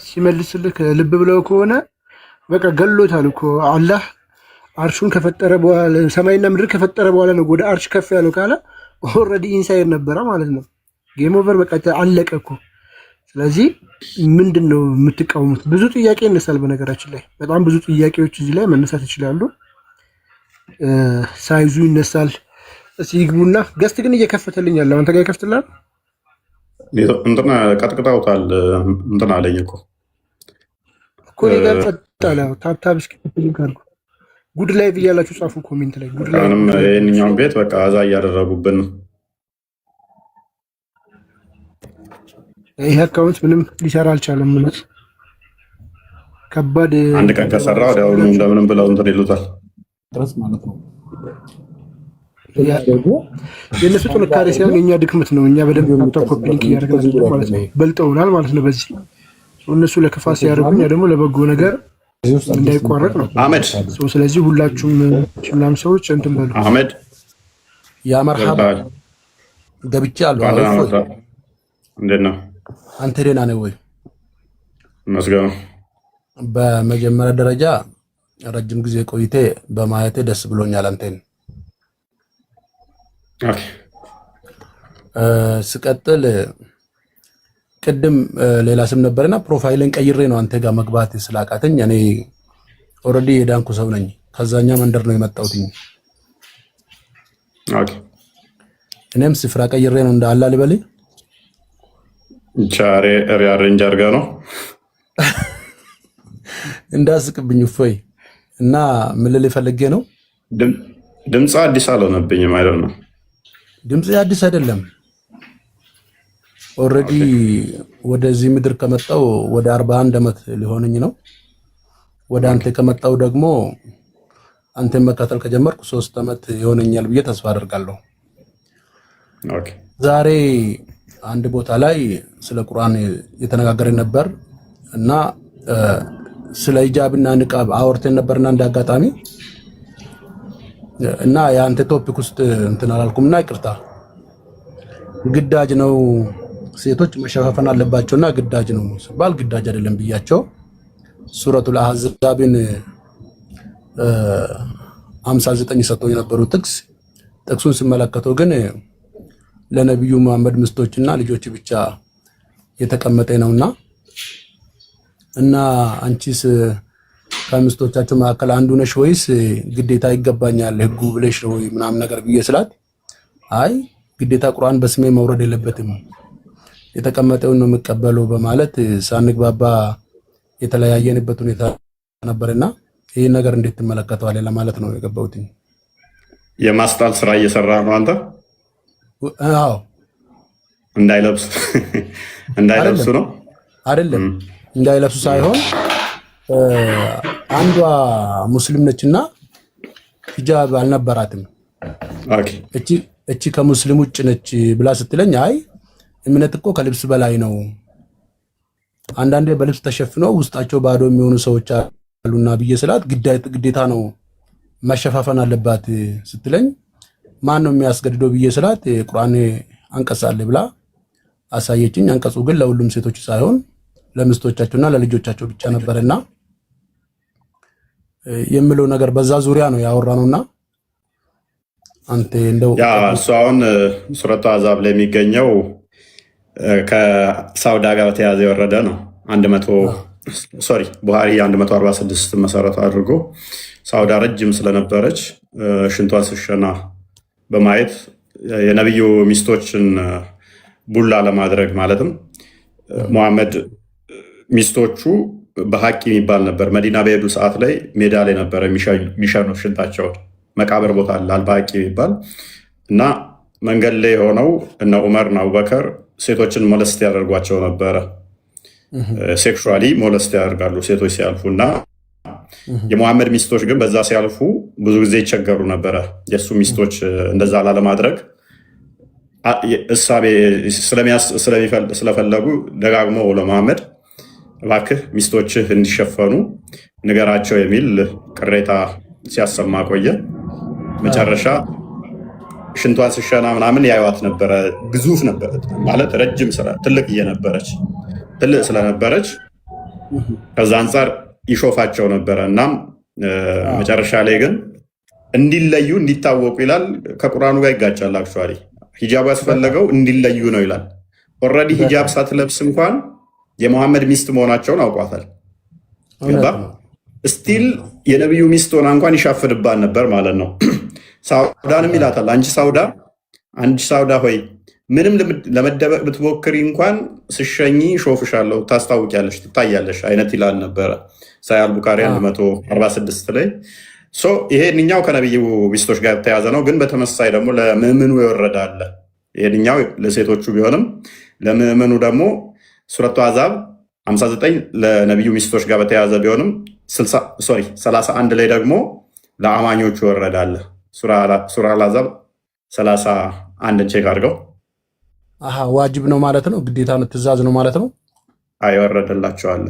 ሲመልስልህ ልብ ብለው ከሆነ በቃ ገሎታል እኮ አላህ አርሹን ከፈጠረ በኋላ ሰማይና ምድር ከፈጠረ በኋላ ነው ወደ አርሽ ከፍ ያለው ካለ ኦልሬዲ ኢንሳይድ ነበረ ማለት ነው። ጌም ኦቨር በቃ አለቀ እኮ። ስለዚህ ምንድን ነው የምትቃወሙት? ብዙ ጥያቄ ይነሳል። በነገራችን ላይ በጣም ብዙ ጥያቄዎች እዚህ ላይ መነሳት ይችላሉ። ሳይዙ ይነሳል። እስኪ ይግቡና ገስት ግን እየከፈተልኝ ያለው አንተ ጋር ይከፍትላል። እንትና ቀጥቅጣውታል። እንትና አለኝ እኮ እኔ ጋር ቀጥታለ ታብታብ እስኪ ካልኩ ጉድ ላይ ብያላችሁ ጻፉ ኮሜንት ላይ ጉድ ላይ ይሄንኛውን ቤት በቃ አዛ እያደረጉብን ነው። ይሄ አካውንት ምንም ሊሰራ አልቻለም። ምንም ከባድ አንድ ቀን ከሰራ ወዲያው እንደምንም ብለው እንትን ይሉታል ድረስ ማለት ነው። የእነሱ ጥንካሬ ሳይሆን የእኛ ድክመት ነው። እኛ በደንብ የምታው ኮፒ ሊንክ እያደረግን ማለት ነው። በልጠውናል ማለት ነው። በዚህ እነሱ ለክፋት ሲያደርጉ እኛ ደግሞ ለበጎ ነገር እንዳይቋረጥ ነው አህመድ። ስለዚህ ሁላችሁም ምናምን ሰዎች እንትን በሉ። አህመድ ያ መርሐባ ገብቼ አሉ። እንዴት ነው አንተ? ደህና ነህ ወይ? መስገን። በመጀመሪያ ደረጃ ረጅም ጊዜ ቆይቴ በማየቴ ደስ ብሎኛል። አንተን ስቀጥል ቅድም ሌላ ስም ነበርና ፕሮፋይልን ቀይሬ ነው አንተ ጋር መግባት ስላቃተኝ እኔ ኦልሬዲ የዳንኩ ሰው ነኝ። ከዛኛ መንደር ነው የመጣሁት። እኔም ስፍራ ቀይሬ ነው እንዳላ ልበል ቻሬ ሪያሬንጅ አድርጋ ነው እንዳስቅብኝ እፎይ። እና ምን ልል ፈልጌ ነው ድምፅ አዲስ አልሆነብኝም አይደል ነው ድምፅ አዲስ አይደለም። ኦልሬዲ ወደዚህ ምድር ከመጣው ወደ 41 ዓመት ሊሆነኝ ነው። ወደ አንተ ከመጣው ደግሞ አንተን መከተል ከጀመርኩ 3 ዓመት ይሆነኛል ብዬ ተስፋ አደርጋለሁ። ዛሬ አንድ ቦታ ላይ ስለ ቁርአን የተነጋገረ ነበር እና ስለ ሂጃብና ንቃብ አወርተን ነበርና እንዳጋጣሚ እና የአንተ ቶፒክ ውስጥ እንትን አላልኩምና ይቅርታ። ግዳጅ ነው ሴቶች መሸፋፈን አለባቸውና ግዳጅ ነው ሲባል ግዳጅ አይደለም ብያቸው ሱረቱል አህዛብን 59 ሰጥተው የነበሩ ጥቅሱን ሲመለከተው ግን ለነብዩ መሐመድ ምስቶችና ልጆች ብቻ የተቀመጠ ነውና እና አንቺስ ከምስቶቻቸው መካከል አንዱ ነሽ ወይስ ግዴታ ይገባኛል ህጉ ብለሽ ነው ምናምን ነገር ብዬ ስላት አይ ግዴታ ቁርአን በስሜ መውረድ የለበትም የተቀመጠውን ነው የምቀበለው በማለት ሳንግባባ የተለያየንበት ሁኔታ ነበርና ይሄ ነገር እንዴት ትመለከተዋለህ ለማለት ነው የገባሁት። የማስጣል ስራ እየሰራ ነው አንተ? አዎ እንዳይለብሱ ነው አይደለም እንዳይለብሱ ሳይሆን አንዷ ሙስሊም ነችና ሂጃብ አልነበራትም። እቺ ከሙስሊም ውጭ ነች ብላ ስትለኝ አይ እምነት እኮ ከልብስ በላይ ነው። አንዳንዴ በልብስ ተሸፍነው ውስጣቸው ባዶ የሚሆኑ ሰዎች አሉና ብዬ ስላት ግዴታ ነው መሸፋፈን አለባት ስትለኝ ማን ነው የሚያስገድደው ብዬ ስላት ቁርአን አንቀጽ አለ ብላ አሳየችኝ። አንቀጹ ግን ለሁሉም ሴቶች ሳይሆን ለምስቶቻቸውና ለልጆቻቸው ብቻ ነበርና የምለው ነገር በዛ ዙሪያ ነው ያወራነውና አንተ እንደው እሱ አሁን ሱረቱ አሕዛብ ላይ የሚገኘው ከሳውዳ ጋር በተያያዘ የወረደ ነው። ቡሃሪ 146 መሰረት አድርጎ ሳውዳ ረጅም ስለነበረች ሽንቷን ስሸና በማየት የነብዩ ሚስቶችን ቡላ ለማድረግ ማለትም ሙሐመድ ሚስቶቹ በሐቂ የሚባል ነበር። መዲና በሄዱ ሰዓት ላይ ሜዳ ላይ ነበረ የሚሸኑ ሽንታቸውን። መቃብር ቦታ አለ አልባቂ የሚባል እና መንገድ ላይ ሆነው እነ ዑመርና አቡበከር ሴቶችን ሞለስት ያደርጓቸው ነበረ። ሴክሹዋሊ ሞለስት ያደርጋሉ ሴቶች ሲያልፉ እና የሙሐመድ ሚስቶች ግን በዛ ሲያልፉ ብዙ ጊዜ ይቸገሩ ነበረ። የእሱ ሚስቶች እንደዛ ላለማድረግ እሳቤ ስለፈለጉ ደጋግሞ ለሙሐመድ እባክህ ሚስቶችህ እንዲሸፈኑ ንገራቸው የሚል ቅሬታ ሲያሰማ ቆየ። መጨረሻ ሽንቷን ስሸና ምናምን ያዩዋት ነበረ። ግዙፍ ነበረ ማለት ረጅም ትልቅ እየነበረች ትልቅ ስለነበረች ከዛ አንጻር ይሾፋቸው ነበረ። እናም መጨረሻ ላይ ግን እንዲለዩ እንዲታወቁ ይላል። ከቁርአኑ ጋር ይጋጫል። አክቹዋሊ ሂጃብ ያስፈለገው እንዲለዩ ነው ይላል። ኦልሬዲ ሂጃብ ሳትለብስ እንኳን የሙሐመድ ሚስት መሆናቸውን አውቋታል። ገባ ስቲል የነቢዩ ሚስት ሆና እንኳን ይሻፍድባን ነበር ማለት ነው። ሳውዳንም ይላታል፣ አንቺ ሳውዳ ሆይ ምንም ለመደበቅ ብትሞክሪ እንኳን ስሸኝ ሾፍሻለሁ፣ ታስታውቂያለሽ፣ ትታያለሽ አይነት ይላል ነበረ። ሳሂህ አልቡኻሪ 146 ላይ ይሄንኛው ከነቢዩ ሚስቶች ጋር የተያዘ ነው። ግን በተመሳሳይ ደግሞ ለምዕምኑ የወረደ አለ። ይሄንኛው ለሴቶቹ ቢሆንም ለምዕምኑ ደግሞ ሱረቱ አዛብ 59 ለነቢዩ ሚስቶች ጋር በተያዘ ቢሆንም 31 ላይ ደግሞ ለአማኞቹ ይወረዳል። ሱራ አልአዛብ 31 ቼክ አድርገው። ዋጅብ ነው ማለት ነው። ግዴታ ነው፣ ትእዛዝ ነው ማለት ነው። አይወረደላቸዋል፣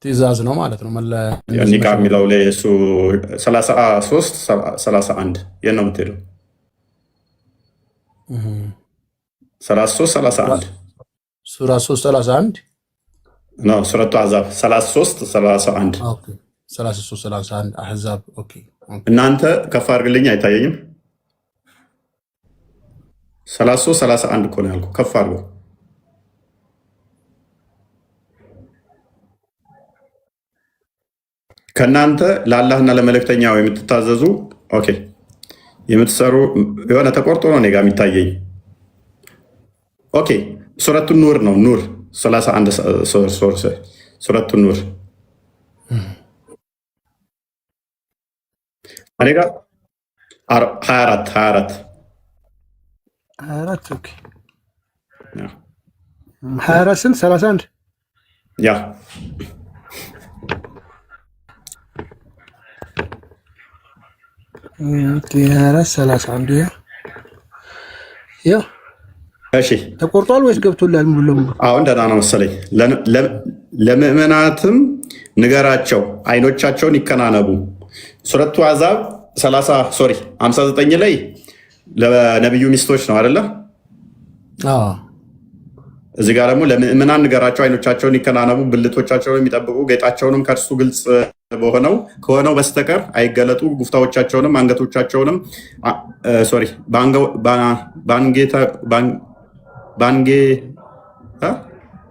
ትእዛዝ ነው ማለት ነው። ኒቃ የሚለው ላይ እሱ 33 31 የት ነው የምትሄደው? 33 31 ሱራ 331 ነው። ሱረቱ አሕዛብ 33 31 33 31 አሕዛብ። ኦኬ እናንተ ከፍ አድርግልኝ፣ አይታየኝም። 33 31 እኮ ነው ያልኩህ። ከፍ አድርገው። ከእናንተ ለአላህና ለመልእክተኛው የምትታዘዙ ኦኬ የምትሰሩ የሆነ ተቆርጦ ነው እኔ ጋ የሚታየኝ። ኦኬ ሱረቱ ኑር ነው። ኑር 31 ሱረቱ ኑር እኔ ጋ 24 ኦኬ 24 ስንት 31 ያ እሺ ተቆርጧል ወይስ ገብቶላል? ሙሉ ለሙሉ አሁን ደህና ነው መሰለኝ። ለምዕመናትም ንገራቸው አይኖቻቸውን ይከናነቡ። ሱረቱ አሕዛብ 59 ላይ ለነቢዩ ሚስቶች ነው አይደለ? እዚህ ጋር ደግሞ ለምዕመናን ንገራቸው አይኖቻቸውን ይከናነቡ፣ ብልቶቻቸውን የሚጠብቁ ጌጣቸውንም ከእርሱ ግልጽ ከሆነው በስተቀር አይገለጡ፣ ጉፍታዎቻቸውንም አንገቶቻቸውንም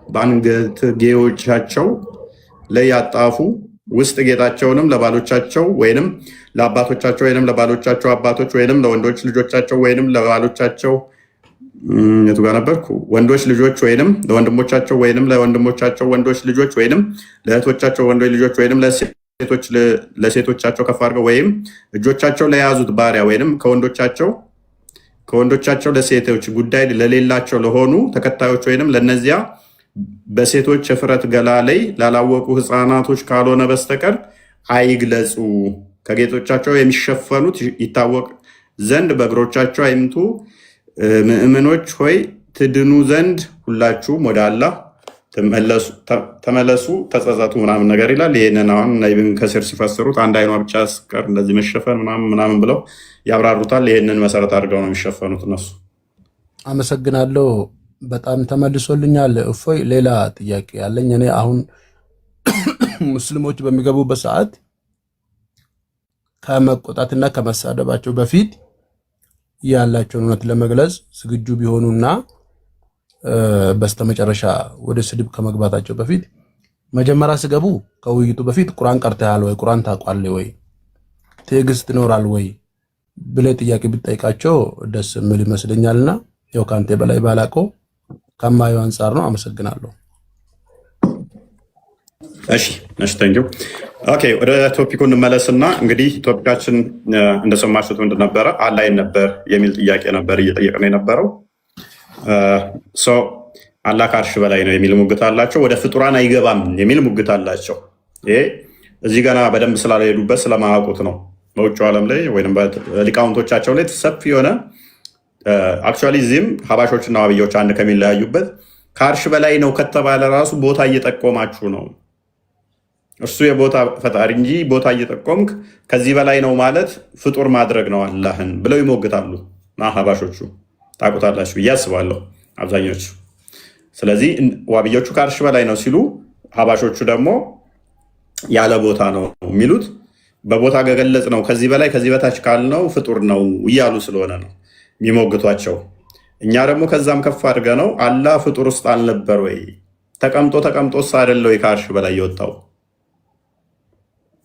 በአንገትጌዎቻቸው ላይ ያጣፉ፣ ውስጥ ጌጣቸውንም ለባሎቻቸው ወይንም ለአባቶቻቸው ወይንም ለባሎቻቸው አባቶች ወይንም ለወንዶች ልጆቻቸው ወይንም ለባሎቻቸው የቱ ጋር ነበርኩ? ወንዶች ልጆች ወይንም ለወንድሞቻቸው ወይንም ለወንድሞቻቸው ወንዶች ልጆች ወይንም ለእህቶቻቸው ወንዶች ልጆች ወይንም ለሴቶቻቸው ከፍ አድርገው ወይም እጆቻቸው ለያዙት ባሪያ ወይንም ከወንዶቻቸው ለሴቶች ጉዳይ ለሌላቸው ለሆኑ ተከታዮች ወይንም ለነዚያ በሴቶች የፍረት ገላ ላይ ላላወቁ ሕፃናቶች ካልሆነ በስተቀር አይግለጹ። ከጌጦቻቸው የሚሸፈኑት ይታወቅ ዘንድ በእግሮቻቸው አይምቱ። ምእመኖች ሆይ ትድኑ ዘንድ ሁላችሁም ወደ አላህ ተመለሱ፣ ተጸጸቱ ምናምን ነገር ይላል። ይህንን አሁን ኢብን ከሲር ሲፈስሩት አንድ አይኗ ብቻ ስቀር እንደዚህ መሸፈን ምናምን ብለው ያብራሩታል። ይህንን መሰረት አድርገው ነው የሚሸፈኑት እነሱ። አመሰግናለሁ። በጣም ተመልሶልኛል። እፎይ፣ ሌላ ጥያቄ ያለኝ እኔ አሁን ሙስሊሞች በሚገቡበት ሰዓት ከመቆጣትና ከመሳደባቸው በፊት ያላቸውን እውነት ለመግለጽ ዝግጁ ቢሆኑና በስተመጨረሻ ወደ ስድብ ከመግባታቸው በፊት መጀመሪያ ሲገቡ ከውይይቱ በፊት ቁርአን ቀርተሃል ወይ፣ ቁርአን ታውቃለህ ወይ፣ ትዕግስት ይኖራል ወይ ብለህ ጥያቄ ብትጠይቃቸው ደስ የሚል ይመስለኛልና ያው ካንተ በላይ ባላቀው ከማየው አንጻር ነው። አመሰግናለሁ። እሺ ቴንኪው። ኦኬ ወደ ቶፒኩ እንመለስና እንግዲህ ቶፒካችን እንደሰማችሁት ምንድን ነበረ? አላህ ነበር የሚል ጥያቄ ነበር እየጠየቅን የነበረው። አላህ ከአርሽ በላይ ነው የሚል ሙግት አላቸው። ወደ ፍጡራን አይገባም የሚል ሙግት አላቸው። ይሄ እዚህ ገና በደንብ ስላልሄዱበት ስለማያውቁት ነው። በውጭ ዓለም ላይ ወይም ሊቃውንቶቻቸው ላይ ሰፊ የሆነ አክቹዋሊ እዚህም ሀባሾችና ዋብዮች አንድ ከሚለያዩበት ከአርሽ በላይ ነው ከተባለ ራሱ ቦታ እየጠቆማችሁ ነው። እርሱ የቦታ ፈጣሪ እንጂ ቦታ እየጠቆምክ ከዚህ በላይ ነው ማለት ፍጡር ማድረግ ነው አላህን ብለው ይሞግታሉ። ሀባሾቹ ታውቁታላችሁ ብዬ አስባለሁ አብዛኞቹ። ስለዚህ ዋብዮቹ ከአርሽ በላይ ነው ሲሉ፣ ሀባሾቹ ደግሞ ያለ ቦታ ነው የሚሉት። በቦታ ገገለጽ ነው ከዚህ በላይ ከዚህ በታች ካልነው ፍጡር ነው እያሉ ስለሆነ ነው የሚሞግቷቸው። እኛ ደግሞ ከዛም ከፍ አድርገ ነው አላህ ፍጡር ውስጥ አልነበር ወይ? ተቀምጦስ አይደለ ወይ ከአርሽ በላይ የወጣው?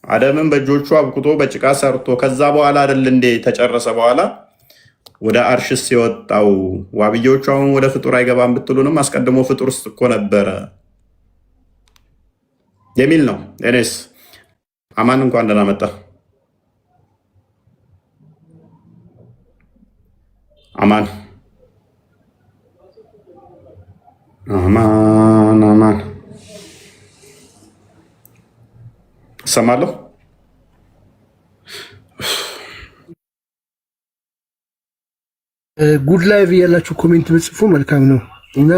አደምን በእጆቹ አብቁቶ በጭቃ ሰርቶ ከዛ በኋላ አይደል እንዴ ተጨረሰ በኋላ ወደ አርሽስ የወጣው? ዋብዮቹ አሁን ወደ ፍጡር አይገባም ብትሉንም አስቀድሞ ፍጡር ውስጥ እኮ ነበረ የሚል ነው። እኔስ አማን እንኳን ደህና መጣ። አማን እሰማለሁ። ጉድ ላይቭ ያላችሁ ኮሜንት ብጽፉ መልካም ነው እና